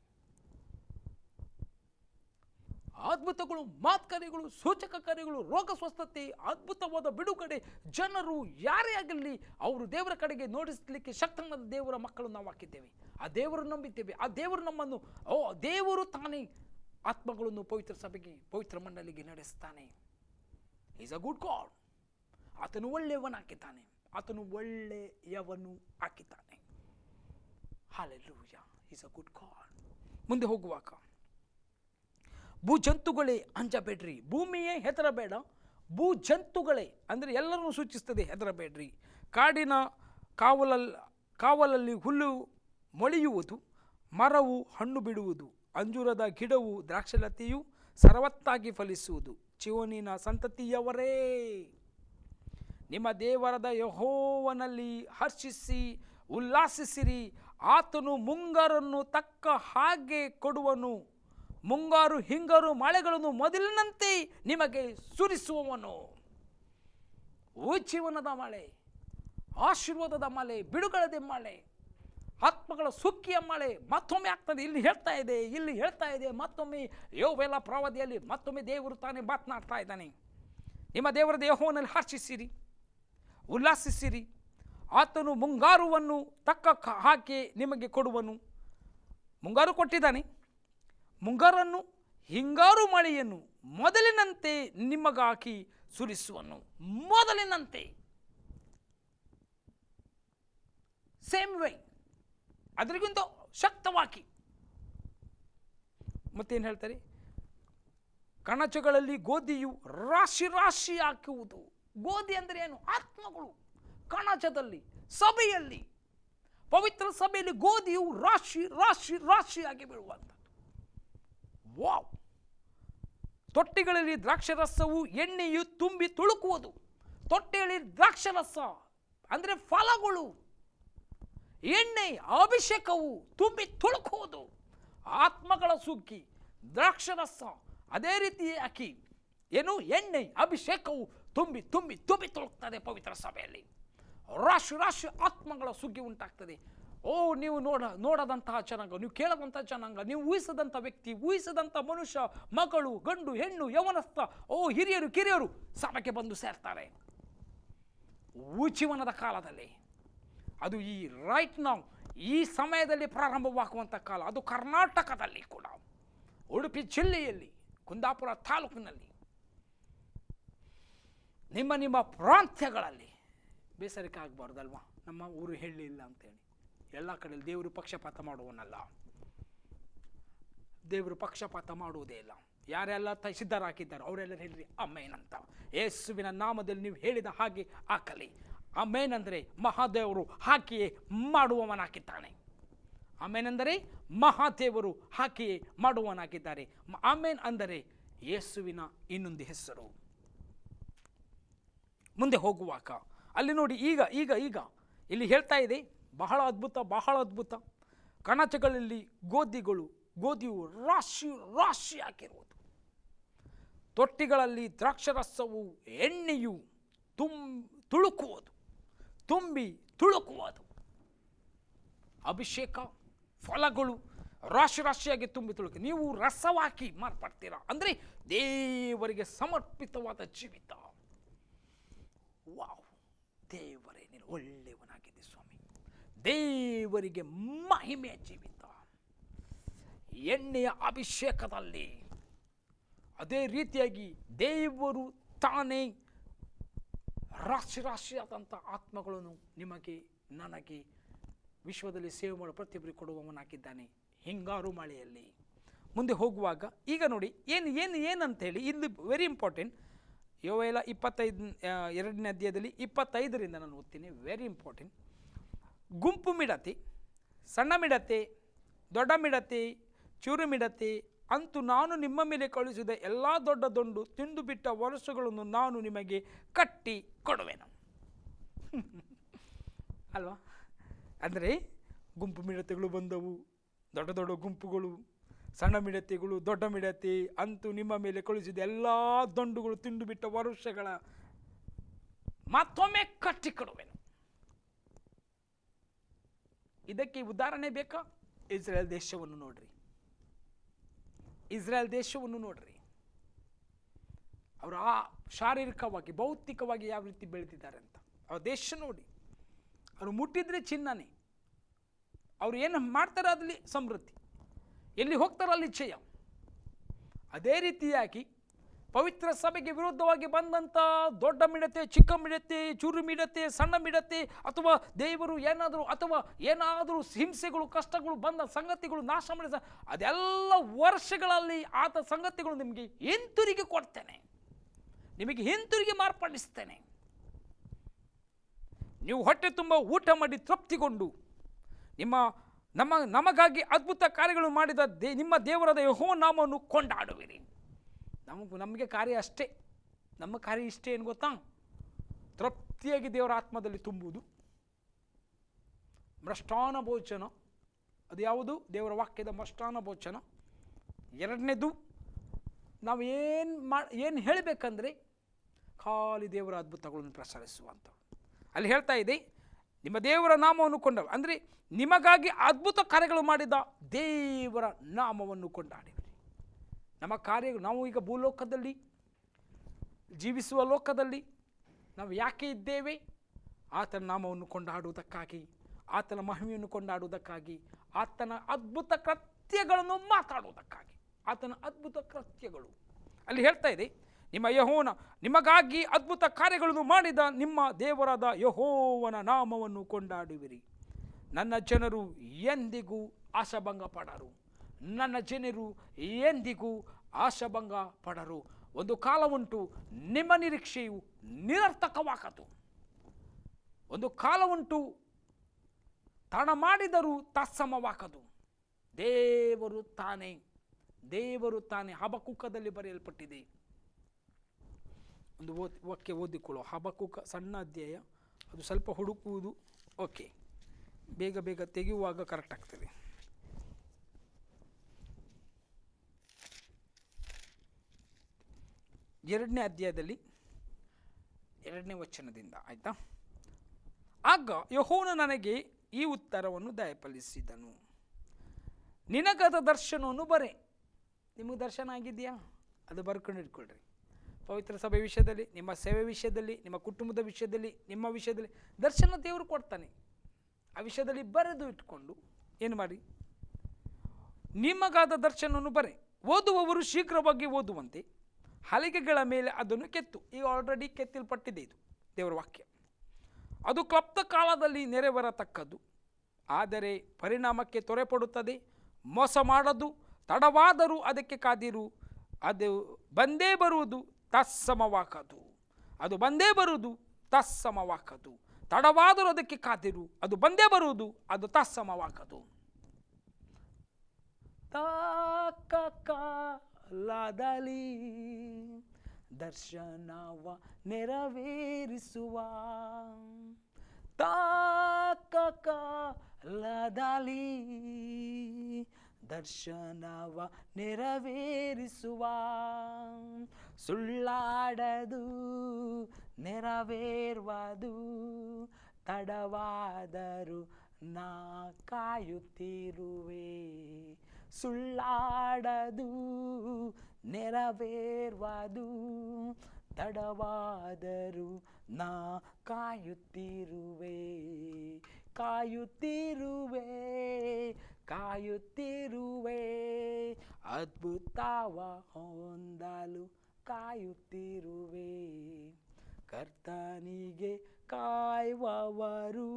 ಅದ್ಭುತಗಳು, ಮಾತ್ಕಾರ್ಯಗಳು, ಸೂಚಕ ಕಾರ್ಯಗಳು, ರೋಗ ಸ್ವಸ್ಥತೆ, ಅದ್ಭುತವಾದ ಬಿಡುಗಡೆ, ಜನರು ಯಾರೇ ಆಗಲಿ ಅವರು ದೇವರ ಕಡೆಗೆ ನೋಡಿಸಲಿಕ್ಕೆ ಶಕ್ತನಾದ ದೇವರ ಮಕ್ಕಳು ನಾವು ಹಾಕಿದ್ದೇವೆ. ಆ ದೇವರು ನಂಬಿದ್ದೇವೆ. ಆ ದೇವರು ನಮ್ಮನ್ನು ದೇವರು ತಾನೇ ಆತ್ಮಗಳನ್ನು ಪವಿತ್ರ ಸಭೆಗೆ, ಪವಿತ್ರ ಮಂಡಲಿಗೆ ನಡೆಸ್ತಾನೆ. Is a good God. ಆತನು ಒಳ್ಳೆಯವನಾಗಿದ್ದಾನೆ. Hallelujah. Is a good God. ಮುಂದೆ ಹೋಗುವಾಗ ಭೂಜಂತುಗಳೇ ಅಂಜಬೇಡ್ರಿ, ಭೂಮಿಯೇ ಹೆದರಬೇಡ. ಭೂಜಂತುಗಳೇ ಅಂದರೆ ಎಲ್ಲರನ್ನು ಸೂಚಿಸ್ತದೆ, ಹೆದರಬೇಡ್ರಿ. ಕಾಡಿನ ಕಾವಲಲ್ಲಿ ಹುಲ್ಲು ಮೊಳೆಯುವುದು, ಮರವು ಹಣ್ಣು ಬಿಡುವುದು, ಅಂಜೂರದ ಗಿಡವು ದ್ರಾಕ್ಷಲತೆಯು ಸರ್ವತ್ತಾಗಿ ಫಲಿಸುವುದು. ಚೀಯೋನಿನ ಸಂತತಿಯವರೇ, ನಿಮ್ಮ ದೇವರಾದ ಯೆಹೋವನಲ್ಲಿ ಹರ್ಷಿಸಿ ಉಲ್ಲಾಸಿಸಿರಿ. ಆತನು ಮುಂಗಾರನ್ನು ತಕ್ಕ ಹಾಗೆ ಕೊಡುವನು, ಮುಂಗಾರು ಹಿಂಗಾರು ಮಳೆಗಳನ್ನು ಮೊದಲಿನಂತೆ ನಿಮಗೆ ಸುರಿಸುವವನು. ಜೀವನದ ಮಳೆ, ಆಶೀರ್ವಾದದ ಮಳೆ, ಬಿಡುಗಡೆದ ಮಳೆ, ಆತ್ಮಗಳ ಸುಕ್ಕಿಯ ಮಳೆ ಮತ್ತೊಮ್ಮೆ ಆಗ್ತದೆ. ಇಲ್ಲಿ ಹೇಳ್ತಾ ಇದೆ ಮತ್ತೊಮ್ಮೆ ಯೋವೇಲ ಪ್ರವಾದಿಯಲ್ಲಿ ಮತ್ತೊಮ್ಮೆ ದೇವರು ತಾನೇ ಮಾತನಾಡ್ತಾ ಇದ್ದಾನೆ. ನಿಮ್ಮ ದೇವರದ ಯೆಹೋವನಲ್ಲಿ ಹರ್ಷಿಸಿರಿ, ಉಲ್ಲಾಸಿಸಿರಿ. ಆತನು ಮುಂಗಾರುವನ್ನು ತಕ್ಕ ಹಾಕಿ ನಿಮಗೆ ಕೊಡುವನು. ಮುಂಗಾರು ಕೊಟ್ಟಿದ್ದಾನೆ. ಮುಂಗಾರನ್ನು ಹಿಂಗಾರು ಮಳೆಯನ್ನು ಮೊದಲಿನಂತೆ ನಿಮಗಾಕಿ ಸುರಿಸುವನು. ಮೊದಲಿನಂತೆ, ಸೇಮ್ ವೇ, ಅದರಿಗಿಂತ ಶಕ್ತವಾಗಿ. ಮತ್ತೇನು ಹೇಳ್ತಾರೆ? ಕಣಜಗಳಲ್ಲಿ ಗೋಧಿಯು ರಾಶಿ ಹಾಕುವುದು. ಗೋಧಿ ಅಂದರೆ ಏನು? ಆತ್ಮಗಳು. ಕಣಜದಲ್ಲಿ, ಸಭೆಯಲ್ಲಿ, ಪವಿತ್ರ ಸಭೆಯಲ್ಲಿ ಗೋಧಿಯು ರಾಶಿಯಾಗಿ ಬೀಳುವಂಥದ್ದು. ವಾವ್. ತೊಟ್ಟಿಗಳಲ್ಲಿ ದ್ರಾಕ್ಷರಸವು ಎಣ್ಣೆಯು ತುಂಬಿ ತುಳುಕುವುದು. ತೊಟ್ಟಿಯಲ್ಲಿ ದ್ರಾಕ್ಷರಸ ಅಂದರೆ ಫಲಗಳು, ಎಣ್ಣೆ, ಅಭಿಷೇಕವು ತುಂಬಿ ತುಳುಕುವುದು. ಆತ್ಮಗಳ ಸುಗ್ಗಿ, ದ್ರಾಕ್ಷರಸ, ಅದೇ ರೀತಿ ಅಕ್ಕಿ ಏನು, ಎಣ್ಣೆ, ಅಭಿಷೇಕವು ತುಂಬಿ ತುಳುಕ್ತದೆ ಪವಿತ್ರ ಸಭೆಯಲ್ಲಿ. ರಾಶಿ ಆತ್ಮಗಳ ಸುಗ್ಗಿ ಉಂಟಾಗ್ತದೆ. ನೀವು ನೋಡದಂತಹ ಜನಾಂಗ, ನೀವು ಕೇಳದಂಥ ಜನಾಂಗ, ನೀವು ಊಹಿಸದಂಥ ವ್ಯಕ್ತಿ, ಊಹಿಸದಂಥ ಮನುಷ್ಯ, ಮಗಳು, ಗಂಡು, ಹೆಣ್ಣು, ಯವನಸ್ಥ, ಹಿರಿಯರು ಕಿರಿಯರು ಸಭೆಗೆ ಬಂದು ಸೇರ್ತಾರೆ ಜೀವನದ ಕಾಲದಲ್ಲಿ. ಅದು ಈ ರೈಟ್ ನಾವು ಈ ಸಮಯದಲ್ಲಿ ಪ್ರಾರಂಭವಾಗುವಂಥ ಕಾಲ. ಅದು ಕರ್ನಾಟಕದಲ್ಲಿ ಕೂಡ, ಉಡುಪಿ ಜಿಲ್ಲೆಯಲ್ಲಿ, ಕುಂದಾಪುರ ತಾಲೂಕಿನಲ್ಲಿ, ನಿಮ್ಮ ಪ್ರಾಂತ್ಯಗಳಲ್ಲಿ ಬೇಸರಿಕೆ ಆಗಬಾರ್ದಲ್ವಾ? ನಮ್ಮ ಊರು ಹೇಳಿಲ್ಲ ಅಂತೇಳಿ ಎಲ್ಲ ಕಡೆಯಲ್ಲಿ ದೇವರು ಪಕ್ಷಪಾತ ಮಾಡುವನಲ್ಲ. ದೇವರು ಪಕ್ಷಪಾತ ಮಾಡುವುದೇ ಇಲ್ಲ. ಯಾರೆಲ್ಲ ಸಿದ್ಧರಾಗಿದ್ದಾರೆ ಅವರೆಲ್ಲರೂ ಹೇಳಿರಿ ಅಮೇನ್ ಅಂತ. ಯೇಸುವಿನ ನಾಮದಲ್ಲಿ ನೀವು ಹೇಳಿದ ಹಾಗೆ ಹಾಕಲಿ. ಅಮೇನ್ ಅಂದರೆ ಮಹಾದೇವರು ಹಾಕಿಯೇ ಮಾಡುವವನಾಗಿದ್ದಾನೆ. ಆಮೇನ್ ಅಂದರೆ ಮಹಾದೇವರು ಹಾಕಿಯೇ ಮಾಡುವವನಾಗಿದ್ದಾರೆ. ಆಮೇನ್ ಅಂದರೆ ಯೇಸುವಿನ ಇನ್ನೊಂದು ಹೆಸರು. ಮುಂದೆ ಹೋಗುವಾಗ ಅಲ್ಲಿ ನೋಡಿ, ಈಗ ಇಲ್ಲಿ ಹೇಳ್ತಾ ಇದೆ, ಬಹಳ ಅದ್ಭುತ. ಕಣಚಗಳಲ್ಲಿ ಗೋಧಿಯು ರಾಶಿ ಹಾಕಿರುವುದು, ತೊಟ್ಟಿಗಳಲ್ಲಿ ದ್ರಾಕ್ಷರಸವು ಎಣ್ಣೆಯು ತುಂಬಿ ತುಳುಕುವುದು, ಅಭಿಷೇಕ ಫಲಗಳು ರಾಶಿಯಾಗಿ ತುಂಬಿ ತುಳುಕು. ನೀವು ರಸವಾಕಿ ಮಾರ್ಪಡ್ತೀರಾ ಅಂದರೆ ದೇವರಿಗೆ ಸಮರ್ಪಿತವಾದ ಜೀವಿತ. ವಾವ್, ದೇವರೇ ನೀನು ಒಳ್ಳೆಯವನಾಗಿದೆ ಸ್ವಾಮಿ. ದೇವರಿಗೆ ಮಹಿಮೆಯ ಜೀವಿತ, ಎಣ್ಣೆಯ ಅಭಿಷೇಕದಲ್ಲಿ. ಅದೇ ರೀತಿಯಾಗಿ ದೇವರು ತಾನೇ ರಾಶಿಯಾದಂಥ ಆತ್ಮಗಳನ್ನು ನಿಮಗೆ, ನನಗೆ, ವಿಶ್ವದಲ್ಲಿ ಸೇವೆ ಮಾಡೋ ಪ್ರತಿಯೊಬ್ಬರಿಗೆ ಕೊಡುವವನಾಗಿದ್ದಾನೆ ಹಿಂಗಾರು ಮಳೆಯಲ್ಲಿ. ಮುಂದೆ ಹೋಗುವಾಗ ಈಗ ನೋಡಿ ಏನಂತೇಳಿ ಇಲ್ಲಿ ವೆರಿ ಇಂಪಾರ್ಟೆಂಟ್. ಯೋವೇಲ 2ನೇ ಅಧ್ಯಾಯದಲ್ಲಿ 25ರಿಂದ ನಾನು ಓದ್ತೀನಿ. Very important. ಗುಂಪು ಮಿಡತೆ, ಸಣ್ಣ ಮಿಡತೆ, ದೊಡ್ಡ ಮಿಡತೆ, ಚೂರು ಮಿಡತೆ, ಅಂತೂ ನಾನು ನಿಮ್ಮ ಮೇಲೆ ಕಳುಹಿಸಿದ ಎಲ್ಲ ದೊಡ್ಡ ತಿಂದು ಬಿಟ್ಟ ವರ್ಷಗಳನ್ನು ನಾನು ನಿಮಗೆ ಕಟ್ಟಿ ಕೊಡುವೆನು. ಅಲ್ವಾ? ಅಂದರೆ ಗುಂಪು ಮಿಡತೆಗಳು ಬಂದವು, ದೊಡ್ಡ ಗುಂಪುಗಳು, ಸಣ್ಣ ಮಿಡತೆಗಳು, ದೊಡ್ಡ ಮಿಡತೆ, ಅಂತೂ ನಿಮ್ಮ ಮೇಲೆ ಕಳುಹಿಸಿದ ಎಲ್ಲ ದಂಡುಗಳು ತಿಂದು ಬಿಟ್ಟ ವರ್ಷಗಳ ಮತ್ತೊಮ್ಮೆ ಕಟ್ಟಿ ಕೊಡುವೆನು. ಇದಕ್ಕೆ ಉದಾಹರಣೆ ಬೇಕಾ? ಇಸ್ರೇಲ್ ದೇಶವನ್ನು ನೋಡ್ರಿ. ಅವರು ಆ ಶಾರೀರಿಕವಾಗಿ, ಭೌತಿಕವಾಗಿ ಯಾವ ರೀತಿ ಬೆಳೆದಿದ್ದಾರೆ ಅಂತ ಅವ್ರ ದೇಶ ನೋಡಿ. ಅವರು ಮುಟ್ಟಿದ್ರೆ ಚಿನ್ನನೇ. ಅವರು ಏನು ಮಾಡ್ತಾರೆ ಅದಲ್ಲಿ ಸಮೃದ್ಧಿ, ಎಲ್ಲಿ ಹೋಗ್ತಾರೋ ಅಲ್ಲಿ ಜಯ. ಅದೇ ರೀತಿಯಾಗಿ ಪವಿತ್ರ ಸಭೆಗೆ ವಿರುದ್ಧವಾಗಿ ಬಂದಂಥ ದೊಡ್ಡ ಮಿಡತೆ, ಚಿಕ್ಕ ಮಿಡತೆ, ಚೂರು ಮಿಡತೆ, ಸಣ್ಣ ಮಿಡತೆ, ಅಥವಾ ದೇವರು ಏನಾದರೂ ಹಿಂಸೆಗಳು, ಕಷ್ಟಗಳು ಬಂದ ಸಂಗತಿಗಳು ನಾಶ ಮಾಡಿದ ಅದೆಲ್ಲ ವರ್ಷಗಳಲ್ಲಿ ಆತ ಸಂಗತಿಗಳು ನಿಮಗೆ ಹಿಂತಿರುಗಿ ಕೊಡ್ತೇನೆ, ನಿಮಗೆ ಹಿಂತಿರುಗಿ ಮಾರ್ಪಡಿಸ್ತೇನೆ. ನೀವು ಹೊಟ್ಟೆ ತುಂಬ ಊಟ ಮಾಡಿ ತೃಪ್ತಿಗೊಂಡು ನಮಗಾಗಿ ಅದ್ಭುತ ಕಾರ್ಯಗಳು ಮಾಡಿದ ನಿಮ್ಮ ದೇವರಾದ ಯೆಹೋವನ ನಾಮವನ್ನು ಕೊಂಡಾಡುವಿರಿ. ನಮಗೆ ಕಾರ್ಯ ಅಷ್ಟೇ, ನಮ್ಮ ಕಾರ್ಯ ಇಷ್ಟೇ ಏನು ಗೊತ್ತಾ? ತೃಪ್ತಿಯಾಗಿ ದೇವರ ಆತ್ಮದಲ್ಲಿ ತುಂಬುವುದು, ಮೃಷ್ಟಾನ್ನ ಭೋಜನ. ಅದು ಯಾವುದು? ದೇವರ ವಾಕ್ಯದ ಮೃಷ್ಟಾನ್ನ ಭೋಜನ. ಎರಡನೇದು, ನಾವು ಏನು ಹೇಳಬೇಕಂದ್ರೆ ಖಾಲಿ ದೇವರ ಅದ್ಭುತಗಳನ್ನು ಪ್ರಸರಿಸುವಂಥ. ಅಲ್ಲಿ ಹೇಳ್ತಾ ಇದೆ, ನಿಮ್ಮ ದೇವರ ನಾಮವನ್ನು ಕೊಂಡವು ಅಂದರೆ ನಿಮಗಾಗಿ ಅದ್ಭುತ ಕಾರ್ಯಗಳು ಮಾಡಿದ ದೇವರ ನಾಮವನ್ನು ಕೊಂಡಾಡಿರಿ. ನಮ್ಮ ಕಾರ್ಯಗಳು, ನಾವು ಈಗ ಭೂಲೋಕದಲ್ಲಿ ಜೀವಿಸುವ ಲೋಕದಲ್ಲಿ ನಾವು ಯಾಕೆ ಇದ್ದೇವೆ? ಆತನ ನಾಮವನ್ನು ಕೊಂಡಾಡುವುದಕ್ಕಾಗಿ, ಆತನ ಮಹಿಮೆಯನ್ನು ಕೊಂಡಾಡುವುದಕ್ಕಾಗಿ, ಆತನ ಅದ್ಭುತ ಕೃತ್ಯಗಳನ್ನು ಮಾತಾಡುವುದಕ್ಕಾಗಿ. ಆತನ ಅದ್ಭುತ ಕೃತ್ಯಗಳು ಅಲ್ಲಿ ಹೇಳ್ತಾ ಇದೆ, ನಿಮ್ಮ ಯೆಹೋವನ ನಿಮಗಾಗಿ ಅದ್ಭುತ ಕಾರ್ಯಗಳನ್ನು ಮಾಡಿದ ನಿಮ್ಮ ದೇವರಾದ ಯೆಹೋವನ ನಾಮವನ್ನು ಕೊಂಡಾಡುವಿರಿ. ನನ್ನ ಜನರು ಎಂದಿಗೂ ಆಶಾಭಂಗ ಪಡರು. ನನ್ನ ಜನರು ಎಂದಿಗೂ ಆಶಾಭಂಗ ಪಡರು. ಒಂದು ಕಾಲ ಉಂಟು, ನಿಮ್ಮ ನಿರೀಕ್ಷೆಯು ನಿರರ್ಥಕವಾಗದು. ಒಂದು ಕಾಲ ಉಂಟು, ತಡ ಮಾಡಿದರೂ ತತ್ಸಮವಾಗದು. ದೇವರು ತಾನೇ ಹಬಕೂಕದಲ್ಲಿ ಬರೆಯಲ್ಪಟ್ಟಿದೆ. ಒಂದು ವಾಕ್ಯ ಓದಿಕೊಳ್ಳೋ. ಹಬಕೂಕ ಸಣ್ಣ ಅಧ್ಯಾಯ, ಅದು ಸ್ವಲ್ಪ ಹುಡುಕುವುದು. ಓಕೆ, ಬೇಗ ತೆಗೆಯುವಾಗ ಕರೆಕ್ಟ್ ಆಗ್ತದೆ. ಎರಡನೇ ಅಧ್ಯಾಯದಲ್ಲಿ 2ನೇ ವಚನದಿಂದ, ಆಯಿತಾ? ಆಗ ಯೆಹೋವನು ನನಗೆ ಈ ಉತ್ತರವನ್ನು ದಯಪಾಲಿಸಿದನು. ನಿನಗಾದ ದರ್ಶನವನ್ನು ಬರೆ. ನಿಮಗೆ ದರ್ಶನ ಆಗಿದೆಯಾ? ಅದು ಬರ್ಕೊಂಡು ಇಟ್ಕೊಳ್ರಿ. ಪವಿತ್ರ ಸಭೆ ವಿಷಯದಲ್ಲಿ, ನಿಮ್ಮ ಸೇವೆ ವಿಷಯದಲ್ಲಿ, ನಿಮ್ಮ ಕುಟುಂಬದ ವಿಷಯದಲ್ಲಿ, ನಿಮ್ಮ ವಿಷಯದಲ್ಲಿ ದರ್ಶನ ದೇವರು ಕೊಡ್ತಾನೆ. ಆ ವಿಷಯದಲ್ಲಿ ಬರೆದು ಇಟ್ಕೊಂಡು ಏನು ಮಾಡಿ, ನಿಮಗಾದ ದರ್ಶನವನ್ನು ಬರೆ. ಓದುವವರು ಶೀಘ್ರವಾಗಿ ಓದುವಂತೆ ಹಲಿಗೆಗಳ ಮೇಲೆ ಅದನ್ನು ಕೆತ್ತು. ಈಗ ಆಲ್ರೆಡಿ ಕೆತ್ತಲ್ಪಟ್ಟಿದೆ ಇದು ದೇವರ ವಾಕ್ಯ. ಅದು ಕ್ಲಪ್ತ ಕಾಲದಲ್ಲಿ ನೆರವೇರತಕ್ಕದ್ದು, ಆದರೆ ಪರಿಣಾಮಕ್ಕೆ ತೊರೆಪಡುತ್ತದೆ. ಮೋಸ ಮಾಡದು, ತಡವಾದರೂ ಅದಕ್ಕೆ ಕಾದಿರು, ಅದು ಬಂದೇ ಬರುವುದು ತತ್ಸಮವಾಕದು. ಅದು ಬಂದೇ ಬರುವುದು ತತ್ಸಮವಾಕದು. ತಡವಾದರೂ ಅದಕ್ಕೆ ಕಾದಿರು, ಅದು ಬಂದೇ ಬರುವುದು, ಅದು ತತ್ಸಮವಾಕದು. ಕಾಲದಲ್ಲಿ ದರ್ಶನವ ನೆರವೇರಿಸುವ, ಕಾಲದಲ್ಲಿ ದರ್ಶನವ ನೆರವೇರಿಸುವ, ಸುಳ್ಳಾಡದು ನೆರವೇರುವುದು, ತಡವಾದರೂ ನಾ ಕಾಯುತ್ತಿರುವೆ. ಸುಳ್ಳಾಡದು ನೆರವೇರುವುದು, ತಡವಾದರೂ ನಾ ಕಾಯುತ್ತಿರುವೆ. ಕಾಯುತ್ತಿರುವೆ, ಕಾಯುತ್ತಿರುವೆ, ಅದ್ಭುತವ ಹೊಂದಲು ಕಾಯುತ್ತಿರುವೆ. ಕರ್ತನಿಗೆ ಕಾಯುವವರು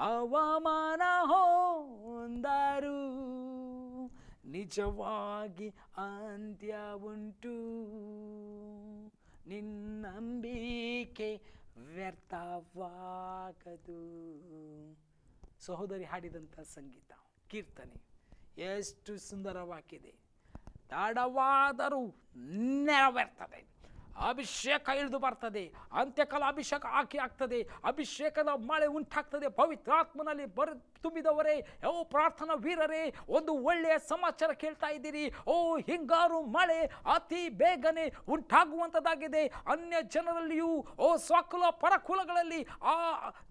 ಅವಮಾನ ಹೊಂದರು, ನಿಜವಾಗಿ ಅಂತ್ಯ ಉಂಟು. ನಿನ್ನಂಬಿಕೆ ವ್ಯರ್ಥವಾಗದು. ಸಹೋದರಿ ಹಾಡಿದಂಥ ಸಂಗೀತ, ಕೀರ್ತನೆ ಎಷ್ಟು ಸುಂದರವಾಗಿದೆ. ತಡವಾದರೂ ನೆರವೇರ್ತದೆ. ಅಭಿಷೇಕ ಇಳಿದು ಬರ್ತದೆ. ಅಂತ್ಯಕಾಲ ಅಭಿಷೇಕ ಆಗ್ತದೆ. ಅಭಿಷೇಕದ ಮಳೆ ಉಂಟಾಗ್ತದೆ. ಪವಿತ್ರಾತ್ಮನಲ್ಲಿ ತುಂಬಿದವರೇ, ಓ ಪ್ರಾರ್ಥನಾ ವೀರರೇ, ಒಂದು ಒಳ್ಳೆಯ ಸಮಾಚಾರ ಕೇಳ್ತಾ ಇದ್ದೀರಿ. ಓ ಹಿಂಗಾರು ಮಳೆ ಅತಿ ಬೇಗನೆ ಉಂಟಾಗುವಂಥದ್ದಾಗಿದೆ. ಅನ್ಯ ಜನರಲ್ಲಿಯೂ, ಓ ಸ್ವಕುಲ ಪರಕುಲಗಳಲ್ಲಿ, ಆ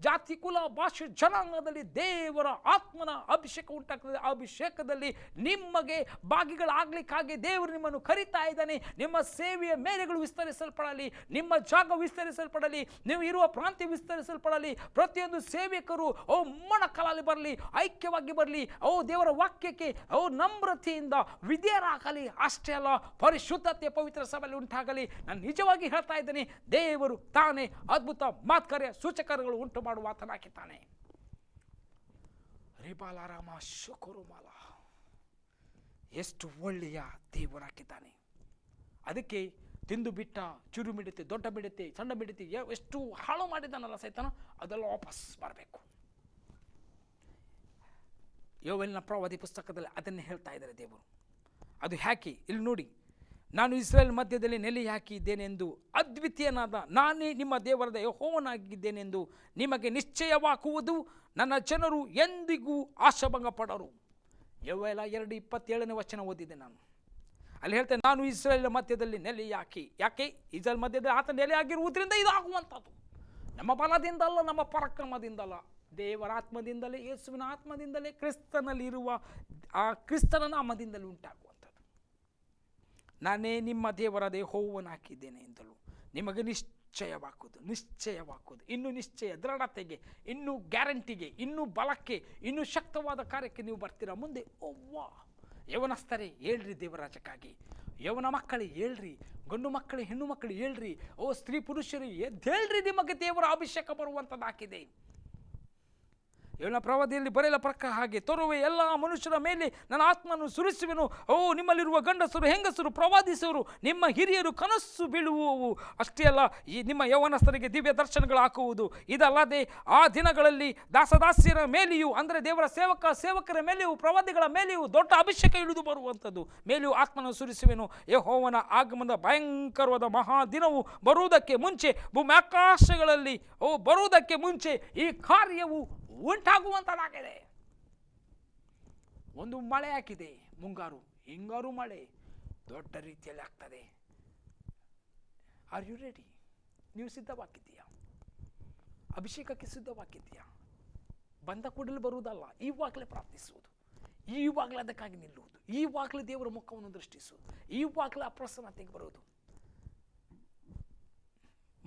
ಜಾತಿ ಕುಲ ಭಾಷೆ ಜನಾಂಗದಲ್ಲಿ ದೇವರ ಆತ್ಮನ ಅಭಿಷೇಕ ಉಂಟಾಗ್ತದೆ. ಆ ಅಭಿಷೇಕದಲ್ಲಿ ನಿಮಗೆ ಭಾಗಿಗಳಾಗಲಿಕ್ಕಾಗಿ ದೇವರು ನಿಮ್ಮನ್ನು ಕರೀತಾ ಇದ್ದಾನೆ. ನಿಮ್ಮ ಸೇವೆಯ ಮೇರೆಗಳು ವಿಸ್ತರಿಸಲ್ಪಡಲಿ, ನಿಮ್ಮ ಜಾಗ ವಿಸ್ತರಿಸಲ್ಪಡಲಿ, ನೀವು ಇರುವ ಪ್ರಾಂತ್ಯ ವಿಸ್ತರಿಸಲ್ಪಡಲಿ. ಪ್ರತಿಯೊಂದು ಸೇವಕರು ಓ ಮೊಣಕಾಲಲ್ಲಿ ಬರಲಿ, ಐಕ್ಯವಾಗಿ ಬರಲಿ. ಓ ದೇವರ ವಾಕ್ಯಕ್ಕೆ ಓ ನಮ್ರತೆಯಿಂದ ವಿಧೇಯರಾಗಲಿ. ಅಷ್ಟೇ ಅಲ್ಲ, ಪರಿಶುದ್ಧತೆ ಪವಿತ್ರ ಸಭೆಯಲ್ಲಿ ಉಂಟಾಗಲಿ. ನಾನು ನಿಜವಾಗಿ ಹೇಳ್ತಾ ಇದ್ದೇನೆ, ದೇವರು ತಾನೇ ಅದ್ಭುತ ಮಾತ್ಕರ್ಯ ಸೂಚಕಗಳು ಉಂಟು ಮಾಡುವ ಆತನಾಗಿದ್ದಾನೆ. ರಿಬಾಲಾರಾಮ ಶುಕುರುಮಾಲ, ಎಷ್ಟು ಒಳ್ಳೆಯ ದೇವರಾಗಿದ್ದಾನೆ. ಅದಕ್ಕೆ ತಿಂದು ಬಿಟ್ಟ ಚುರು ಮಿಡತೆ, ದೊಡ್ಡ ಮಿಡತೆ, ಸಣ್ಣ ಮಿಡತೆ ಎಷ್ಟು ಹಾಳು ಮಾಡಿದ್ದಾನಲ್ಲ ಸೈತಾನ, ಅದೆಲ್ಲ ವಾಪಸ್ ಬರಬೇಕು. ಯೋವೇಲನ ಪ್ರವಾದಿ ಪುಸ್ತಕದಲ್ಲಿ ಅದನ್ನೇ ಹೇಳ್ತಾ ಇದ್ದಾರೆ ದೇವರು. ಅದು ಯಾಕೆ ಇಲ್ಲಿ ನೋಡಿ, ನಾನು ಇಸ್ರೇಲ್ ಮಧ್ಯದಲ್ಲಿ ನೆಲೆ ಹಾಕಿದ್ದೇನೆಂದು, ಅದ್ವಿತೀಯನಾದ ನಾನೇ ನಿಮ್ಮ ದೇವರದ ಯೆಹೋವನಾಗಿದ್ದೇನೆಂದು ನಿಮಗೆ ನಿಶ್ಚಯವಾಗುವುದು. ನನ್ನ ಜನರು ಎಂದಿಗೂ ಆಶಾಭಂಗ ಪಡರು. ಯೋವೇಲ 2:27 ವಚನ ಓದಿದೆ ನಾನು. ಅಲ್ಲಿ ಹೇಳ್ತೇನೆ, ನಾನು ಇಸ್ರೇಲ್ ಮಧ್ಯದಲ್ಲಿ ನೆಲೆ ಹಾಕಿ. ಯಾಕೆ ಇಸ್ರೇಲ್ ಮಧ್ಯದಲ್ಲಿ ಆತ ನೆಲೆ ಆಗಿರುವುದರಿಂದ ಇದಾಗುವಂಥದ್ದು. ನಮ್ಮ ಬಲದಿಂದಲ್ಲ, ನಮ್ಮ ಪರಾಕ್ರಮದಿಂದಲ್ಲ, ದೇವರ ಆತ್ಮದಿಂದಲೇ, ಯೇಸುವಿನ ಆತ್ಮದಿಂದಲೇ, ಕ್ರಿಸ್ತನಲ್ಲಿರುವ ಆ ಕ್ರಿಸ್ತನ ನಾಮದಿಂದಲೇ ಉಂಟಾಗುವಂಥದ್ದು. ನಾನೇ ನಿಮ್ಮ ದೇವರ ಯೆಹೋವನಾಗಿದ್ದೇನೆ ಎಂದಲೂ ನಿಮಗೆ ನಿಶ್ಚಯವಾಗುವುದು. ಇನ್ನು ನಿಶ್ಚಯ, ದೃಢತೆಗೆ, ಇನ್ನು ಗ್ಯಾರಂಟಿಗೆ, ಇನ್ನು ಬಲಕ್ಕೆ, ಇನ್ನು ಶಕ್ತವಾದ ಕಾರ್ಯಕ್ಕೆ ನೀವು ಬರ್ತೀರಾ ಮುಂದೆ. ಓವ್ವಾ, ಯವನಸ್ಥರೇ ಹೇಳ್ರಿ ದೇವರಾಜಕ್ಕಾಗಿ. ಯವನ ಮಕ್ಕಳೇ ಹೇಳ್ರಿ, ಗಂಡು ಮಕ್ಕಳೇ ಹೆಣ್ಣು ಮಕ್ಕಳು ಹೇಳ್ರಿ, ಓ ಸ್ತ್ರೀ ಪುರುಷರು ಎದ್ದೇಳ್ರಿ, ನಿಮಗೆ ದೇವರ ಅಭಿಷೇಕ ಬರುವಂಥದ್ದಾಗಿದೆ. ಇವನ ಪ್ರವಾದಿಯಲ್ಲಿ ಬರೆಯಲ ಪ್ರಕಾರ ಹಾಗೆ ತೋರುವ ಎಲ್ಲ ಮನುಷ್ಯರ ಮೇಲೆ ನನ್ನ ಆತ್ಮನ್ನು ಸುರಿಸುವೆನು. ಓ ನಿಮ್ಮಲ್ಲಿರುವ ಗಂಡಸರು, ಹೆಂಗಸರು, ಪ್ರವಾದಿಸರು, ನಿಮ್ಮ ಹಿರಿಯರು ಕನಸು ಬೀಳುವವು. ಅಷ್ಟೇ ಅಲ್ಲ, ಈ ನಿಮ್ಮ ಯೌವನಸ್ಥರಿಗೆ ದಿವ್ಯ ದರ್ಶನಗಳು ಹಾಕುವುದು. ಇದಲ್ಲದೆ ಆ ದಿನಗಳಲ್ಲಿ ದಾಸದಾಸಿಯರ ಮೇಲೆಯೂ, ಅಂದರೆ ದೇವರ ಸೇವಕರ ಮೇಲೆಯೂ, ಪ್ರವಾದಿಗಳ ಮೇಲೆಯೂ ದೊಡ್ಡ ಅಭಿಷೇಕ ಇಳಿದು ಬರುವಂಥದ್ದು. ಮೇಲೆಯೂ ಆತ್ಮನ ಸುರಿಸುವೆನು. ಯೆಹೋವನ ಆಗಮನದ ಭಯಂಕರವಾದ ಮಹಾದಿನವು ಬರುವುದಕ್ಕೆ ಮುಂಚೆ, ಭೂಮಿ ಆಕಾಶಗಳಲ್ಲಿ ಬರುವುದಕ್ಕೆ ಮುಂಚೆ ಈ ಕಾರ್ಯವು ಉಂಟಾಗುವಂಥದ್ದಾಗಿದೆ. ಒಂದು ಮಳೆ ಹಾಕಿದೆ, ಮುಂಗಾರು, ಹಿಂಗಾರು ಮಳೆ ದೊಡ್ಡ ರೀತಿಯಲ್ಲಿ ಆಗ್ತದೆ. Are you ready? ನೀವು ಸಿದ್ಧವಾಗಿದ್ದೀಯಾ? ಅಭಿಷೇಕಕ್ಕೆ ಸಿದ್ಧವಾಗಿದ್ದೀಯಾ? ಬಂದ ಕೂಡಲೇ ಬರುವುದಲ್ಲ, ಈವಾಗಲೇ ಪ್ರಾರ್ಥಿಸುವುದು, ಈವಾಗಲೇ ಅದಕ್ಕಾಗಿ ನಿಲ್ಲುವುದು, ಈವಾಗಲೇ ದೇವರ ಮುಖವನ್ನು ದೃಷ್ಟಿಸುವುದು, ಈವಾಗಲೇ ಅಪ್ರಸನ್ನತೆಗೆ ಬರುವುದು.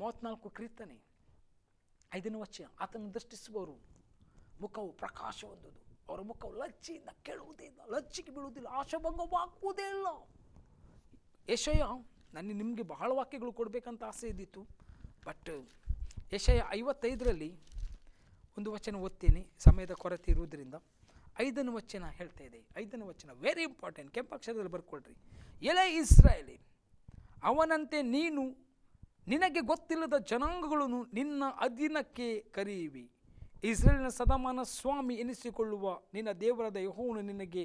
34 ಕೀರ್ತನೆ 5ನೇ ವಚನ, ಆತನು ದೃಷ್ಟಿಸುವವರು ಮುಖವು ಪ್ರಕಾಶ ಹೊಂದುವುದು, ಅವರ ಮುಖವು ಲಜ್ಜೆಯಿಂದ ಕೇಳುವುದೇ ಇಲ್ಲ, ಲಜ್ಜೆಗೆ ಬೀಳುವುದಿಲ್ಲ, ಆಶಾಭಂಗವಾಗುವುದೇ ಇಲ್ಲ. ಯೆಶಾಯ, ನಿಮಗೆ ಬಹಳ ವಾಕ್ಯಗಳು ಕೊಡಬೇಕಂತ ಆಸೆ ಇದ್ದಿತ್ತು, ಬಟ್ ಯೆಶಾಯ 55ರಲ್ಲಿ ಒಂದು ವಚನ ಓದ್ತೇನೆ, ಸಮಯದ ಕೊರತೆ ಇರುವುದರಿಂದ. 5ನೇ ವಚನ ಹೇಳ್ತಾ ಇದೆ. 5ನೇ ವಚನ ವೆರಿ ಇಂಪಾರ್ಟೆಂಟ್, ಕೆಂಪಕ್ಷರದಲ್ಲಿ ಬರ್ಕೊಳ್ರಿ. ಎಲೆ ಇಸ್ರಾಯೇಲೇ, ಅವನಂತೆ ನೀನು ನಿನಗೆ ಗೊತ್ತಿಲ್ಲದ ಜನಾಂಗಗಳನ್ನು ನಿನ್ನ ಅಧೀನಕ್ಕೆ ಕರೆಯುವಿ. ಇಸ್ರೇಲಿನ ಸದಾಮಾನ ಸ್ವಾಮಿ ಎನಿಸಿಕೊಳ್ಳುವ ನಿನ್ನ ದೇವರಾದ ಯೆಹೋವನು ನಿನಗೆ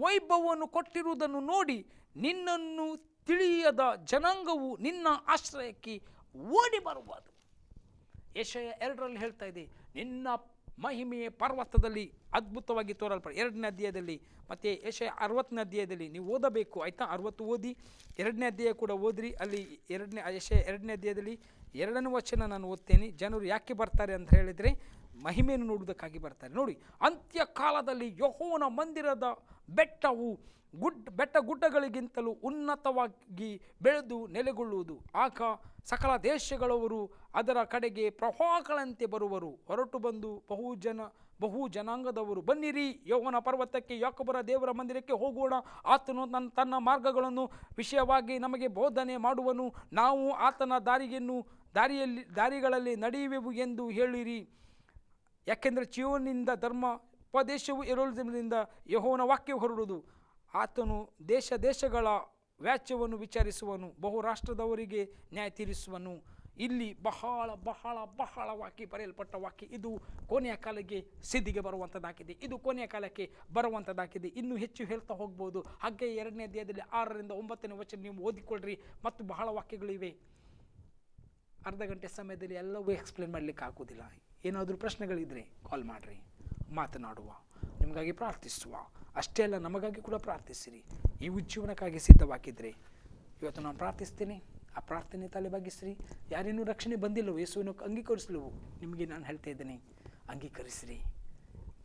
ವೈಭವವನ್ನು ಕೊಟ್ಟಿರುವುದನ್ನು ನೋಡಿ ನಿನ್ನನ್ನು ತಿಳಿಯದ ಜನಾಂಗವು ನಿನ್ನ ಆಶ್ರಯಕ್ಕೆ ಓಡಿ ಬರುವುದು. ಯೆಶಾಯ 2ರಲ್ಲಿ ಹೇಳ್ತಾ ಇದೆ, ನಿನ್ನ ಮಹಿಮೆಯ ಪರ್ವತದಲ್ಲಿ ಅದ್ಭುತವಾಗಿ ತೋರಲ್ಪಡ. 2ನೇ ಅಧ್ಯಾಯದಲ್ಲಿ, ಮತ್ತು ಯೆಶಾಯ 60ನೇ ಅಧ್ಯಾಯದಲ್ಲಿ ನೀವು ಓದಬೇಕು, ಆಯಿತಾ? 60 ಓದಿ, 2ನೇ ಅಧ್ಯಾಯ ಕೂಡ ಓದ್ರಿ. ಅಲ್ಲಿ ಯೆಶಾಯ 2ನೇ ಅಧ್ಯಾಯದಲ್ಲಿ 2ನೇ ವಚನ ನಾನು ಓದ್ತೇನೆ. ಜನರು ಯಾಕೆ ಬರ್ತಾರೆ ಅಂತ ಹೇಳಿದರೆ, ಮಹಿಮೆಯನ್ನು ನೋಡುವುದಕ್ಕಾಗಿ ಬರ್ತಾರೆ. ನೋಡಿ, ಅಂತ್ಯಕಾಲದಲ್ಲಿ ಯೆಹೋವನ ಮಂದಿರದ ಬೆಟ್ಟವು ಬೆಟ್ಟ ಗುಡ್ಡಗಳಿಗಿಂತಲೂ ಉನ್ನತವಾಗಿ ಬೆಳೆದು ನೆಲೆಗೊಳ್ಳುವುದು. ಆಗ ಸಕಲ ದೇಶಗಳವರು ಅದರ ಕಡೆಗೆ ಪ್ರವಾಹಗಳಂತೆ ಬರುವರು. ಹೊರಟು ಬಂದು ಬಹು ಜನಾಂಗದವರು, ಬನ್ನಿರಿ, ಯೆಹೋವನ ಪರ್ವತಕ್ಕೆ, ಯಾಕೋಬರ ದೇವರ ಮಂದಿರಕ್ಕೆ ಹೋಗೋಣ. ಆತನು ತನ್ನ ಮಾರ್ಗಗಳನ್ನು ವಿಷಯವಾಗಿ ನಮಗೆ ಬೋಧನೆ ಮಾಡುವನು. ನಾವು ಆತನ ದಾರಿಗಳಲ್ಲಿ ನಡೆಯುವೆವು ಎಂದು ಹೇಳಿರಿ. ಯಾಕೆಂದರೆ ಚೀಯೋನಿನಿಂದ ಧರ್ಮೋಪದೇಶವು, ಯೆರೂಸಲೇಮಿನಿಂದ ಯೆಹೋವನ ವಾಕ್ಯ ಹೊರಡುವುದು. ಆತನು ದೇಶಗಳ ವ್ಯಾಜ್ಯವನ್ನು ವಿಚಾರಿಸುವನು, ಬಹು ರಾಷ್ಟ್ರದವರಿಗೆ ನ್ಯಾಯ ತೀರಿಸುವನು. ಇಲ್ಲಿ ಬಹಳ ಬಹಳ ಬಹಳ ವಾಕ್ಯ ಬರೆಯಲ್ಪಟ್ಟ ವಾಕ್ಯ. ಇದು ಕೊನೆಯ ಕಾಲಕ್ಕೆ ಸಿದ್ಧಿಗೆ ಬರುವಂಥದ್ದಾಗಿದೆ, ಇದು ಕೊನೆಯ ಕಾಲಕ್ಕೆ ಬರುವಂಥದ್ದಾಗಿದೆ. ಇನ್ನೂ ಹೆಚ್ಚು ಹೇಳ್ತಾ ಹೋಗ್ಬೋದು. ಹಾಗೆ 2ನೇ ಅಧ್ಯಾಯದಲ್ಲಿ 6ರಿಂದ 9ನೇ ವಚನ ನೀವು ಓದಿಕೊಳ್ಳ್ರಿ, ಮತ್ತು ಬಹಳ ವಾಕ್ಯಗಳಿವೆ. ಅರ್ಧ ಗಂಟೆ ಸಮಯದಲ್ಲಿ ಎಲ್ಲವೂ ಎಕ್ಸ್ಪ್ಲೇನ್ ಮಾಡಲಿಕ್ಕೆ ಆಗೋದಿಲ್ಲ. ಏನಾದರೂ ಪ್ರಶ್ನೆಗಳಿದ್ದರೆ ಕಾಲ್ ಮಾಡಿರಿ, ಮಾತನಾಡುವ, ನಿಮಗಾಗಿ ಪ್ರಾರ್ಥಿಸುವ. ಅಷ್ಟೇ ಅಲ್ಲ, ನಮಗಾಗಿ ಕೂಡ ಪ್ರಾರ್ಥಿಸಿರಿ. ಈ ಉಜ್ಜೀವನಕ್ಕಾಗಿ ಸಿದ್ಧವಾಗಿದ್ದರೆ ಇವತ್ತು ನಾನು ಪ್ರಾರ್ಥಿಸ್ತೀನಿ, ಆ ಪ್ರಾರ್ಥನೆ ತಲೆ ಬಗ್ಗಿಸ್ರಿ. ಯಾರೇನೂ ರಕ್ಷಣೆ ಬಂದಿಲ್ಲವೋ, ಯೇಸುವನ್ನು ಅಂಗೀಕರಿಸಲಿವೋ, ನಿಮಗೆ ನಾನು ಹೇಳ್ತಾ ಇದ್ದೇನೆ, ಅಂಗೀಕರಿಸಿರಿ.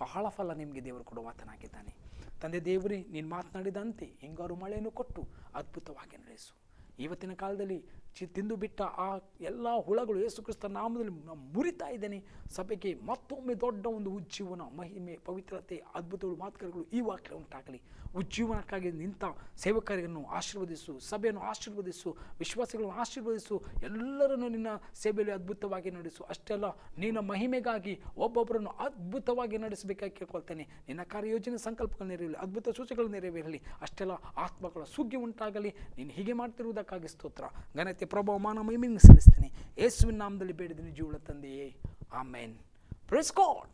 ಬಹಳ ಫಲ ನಿಮಗೆ ದೇವರು ಕೊಡುವ ಆತನಾಗಿದ್ದಾನೆ. ತಂದೆ ದೇವರೇ, ನೀನು ಮಾತನಾಡಿದಂತೆ ಹಿಂಗಾರು ಮಳೆಯನ್ನು ಕೊಟ್ಟು ಅದ್ಭುತವಾಗಿ ನಡೆಸು. ಇವತ್ತಿನ ಕಾಲದಲ್ಲಿ ತಿಂದು ಬಿಟ್ಟ ಆ ಎಲ್ಲ ಹುಳಗಳು ಯೇಸು ಕ್ರಿಸ್ತ ನಾಮದಲ್ಲಿ ಮುರಿತಾ ಇದ್ದೇನೆ. ಸಭೆಗೆ ಮತ್ತೊಮ್ಮೆ ದೊಡ್ಡ ಒಂದು ಉಜ್ಜೀವನ, ಮಹಿಮೆ, ಪವಿತ್ರತೆ, ಅದ್ಭುತಗಳು, ಮಾತುಕತೆಗಳು ಈ ವಾಕ್ಯ ಉಂಟಾಗಲಿ. ಉಜ್ಜೀವನಕ್ಕಾಗಿ ನಿಂತ ಸೇವಕರನ್ನು ಆಶೀರ್ವದಿಸು, ಸಭೆಯನ್ನು ಆಶೀರ್ವದಿಸು, ವಿಶ್ವಾಸಿಗಳನ್ನು ಆಶೀರ್ವದಿಸು, ಎಲ್ಲರನ್ನು ನಿನ್ನ ಸೇವೆಯಲ್ಲಿ ಅದ್ಭುತವಾಗಿ ನಡೆಸು. ಅಷ್ಟೆಲ್ಲ ನಿನ್ನ ಮಹಿಮೆಗಾಗಿ ಒಬ್ಬೊಬ್ಬರನ್ನು ಅದ್ಭುತವಾಗಿ ನಡೆಸಬೇಕಾಗಿ ಕೇಳ್ಕೊಳ್ತೇನೆ. ನಿನ್ನ ಕಾರ್ಯಯೋಜನೆ ಸಂಕಲ್ಪಗಳು ನೆರವೇರಲಿ, ಅದ್ಭುತ ಸೂಚನೆಗಳು ನೆರವೇರಲಿ. ಅಷ್ಟೆಲ್ಲ ಆತ್ಮಗಳ ಸುಗ್ಗಿ ಉಂಟಾಗಲಿ. ನೀನು ಹೀಗೆ ಮಾಡ್ತಿರುವುದಕ್ಕಾಗಿ ಸ್ತೋತ್ರ, ಘನತೆ, ಪ್ರಭಾವ, ಮಾನ, ಮಹಿಮೆಯನ್ನು ಸಲ್ಲಿಸ್ತೇನೆ. ಯೇಸುವಿನ ನಾಮದಲ್ಲಿ ಬೇಡಿದ್ದೀನಿ ಜೀವಳ ತಂದೆಯೇ, ಆಮೇನ್. Praise God.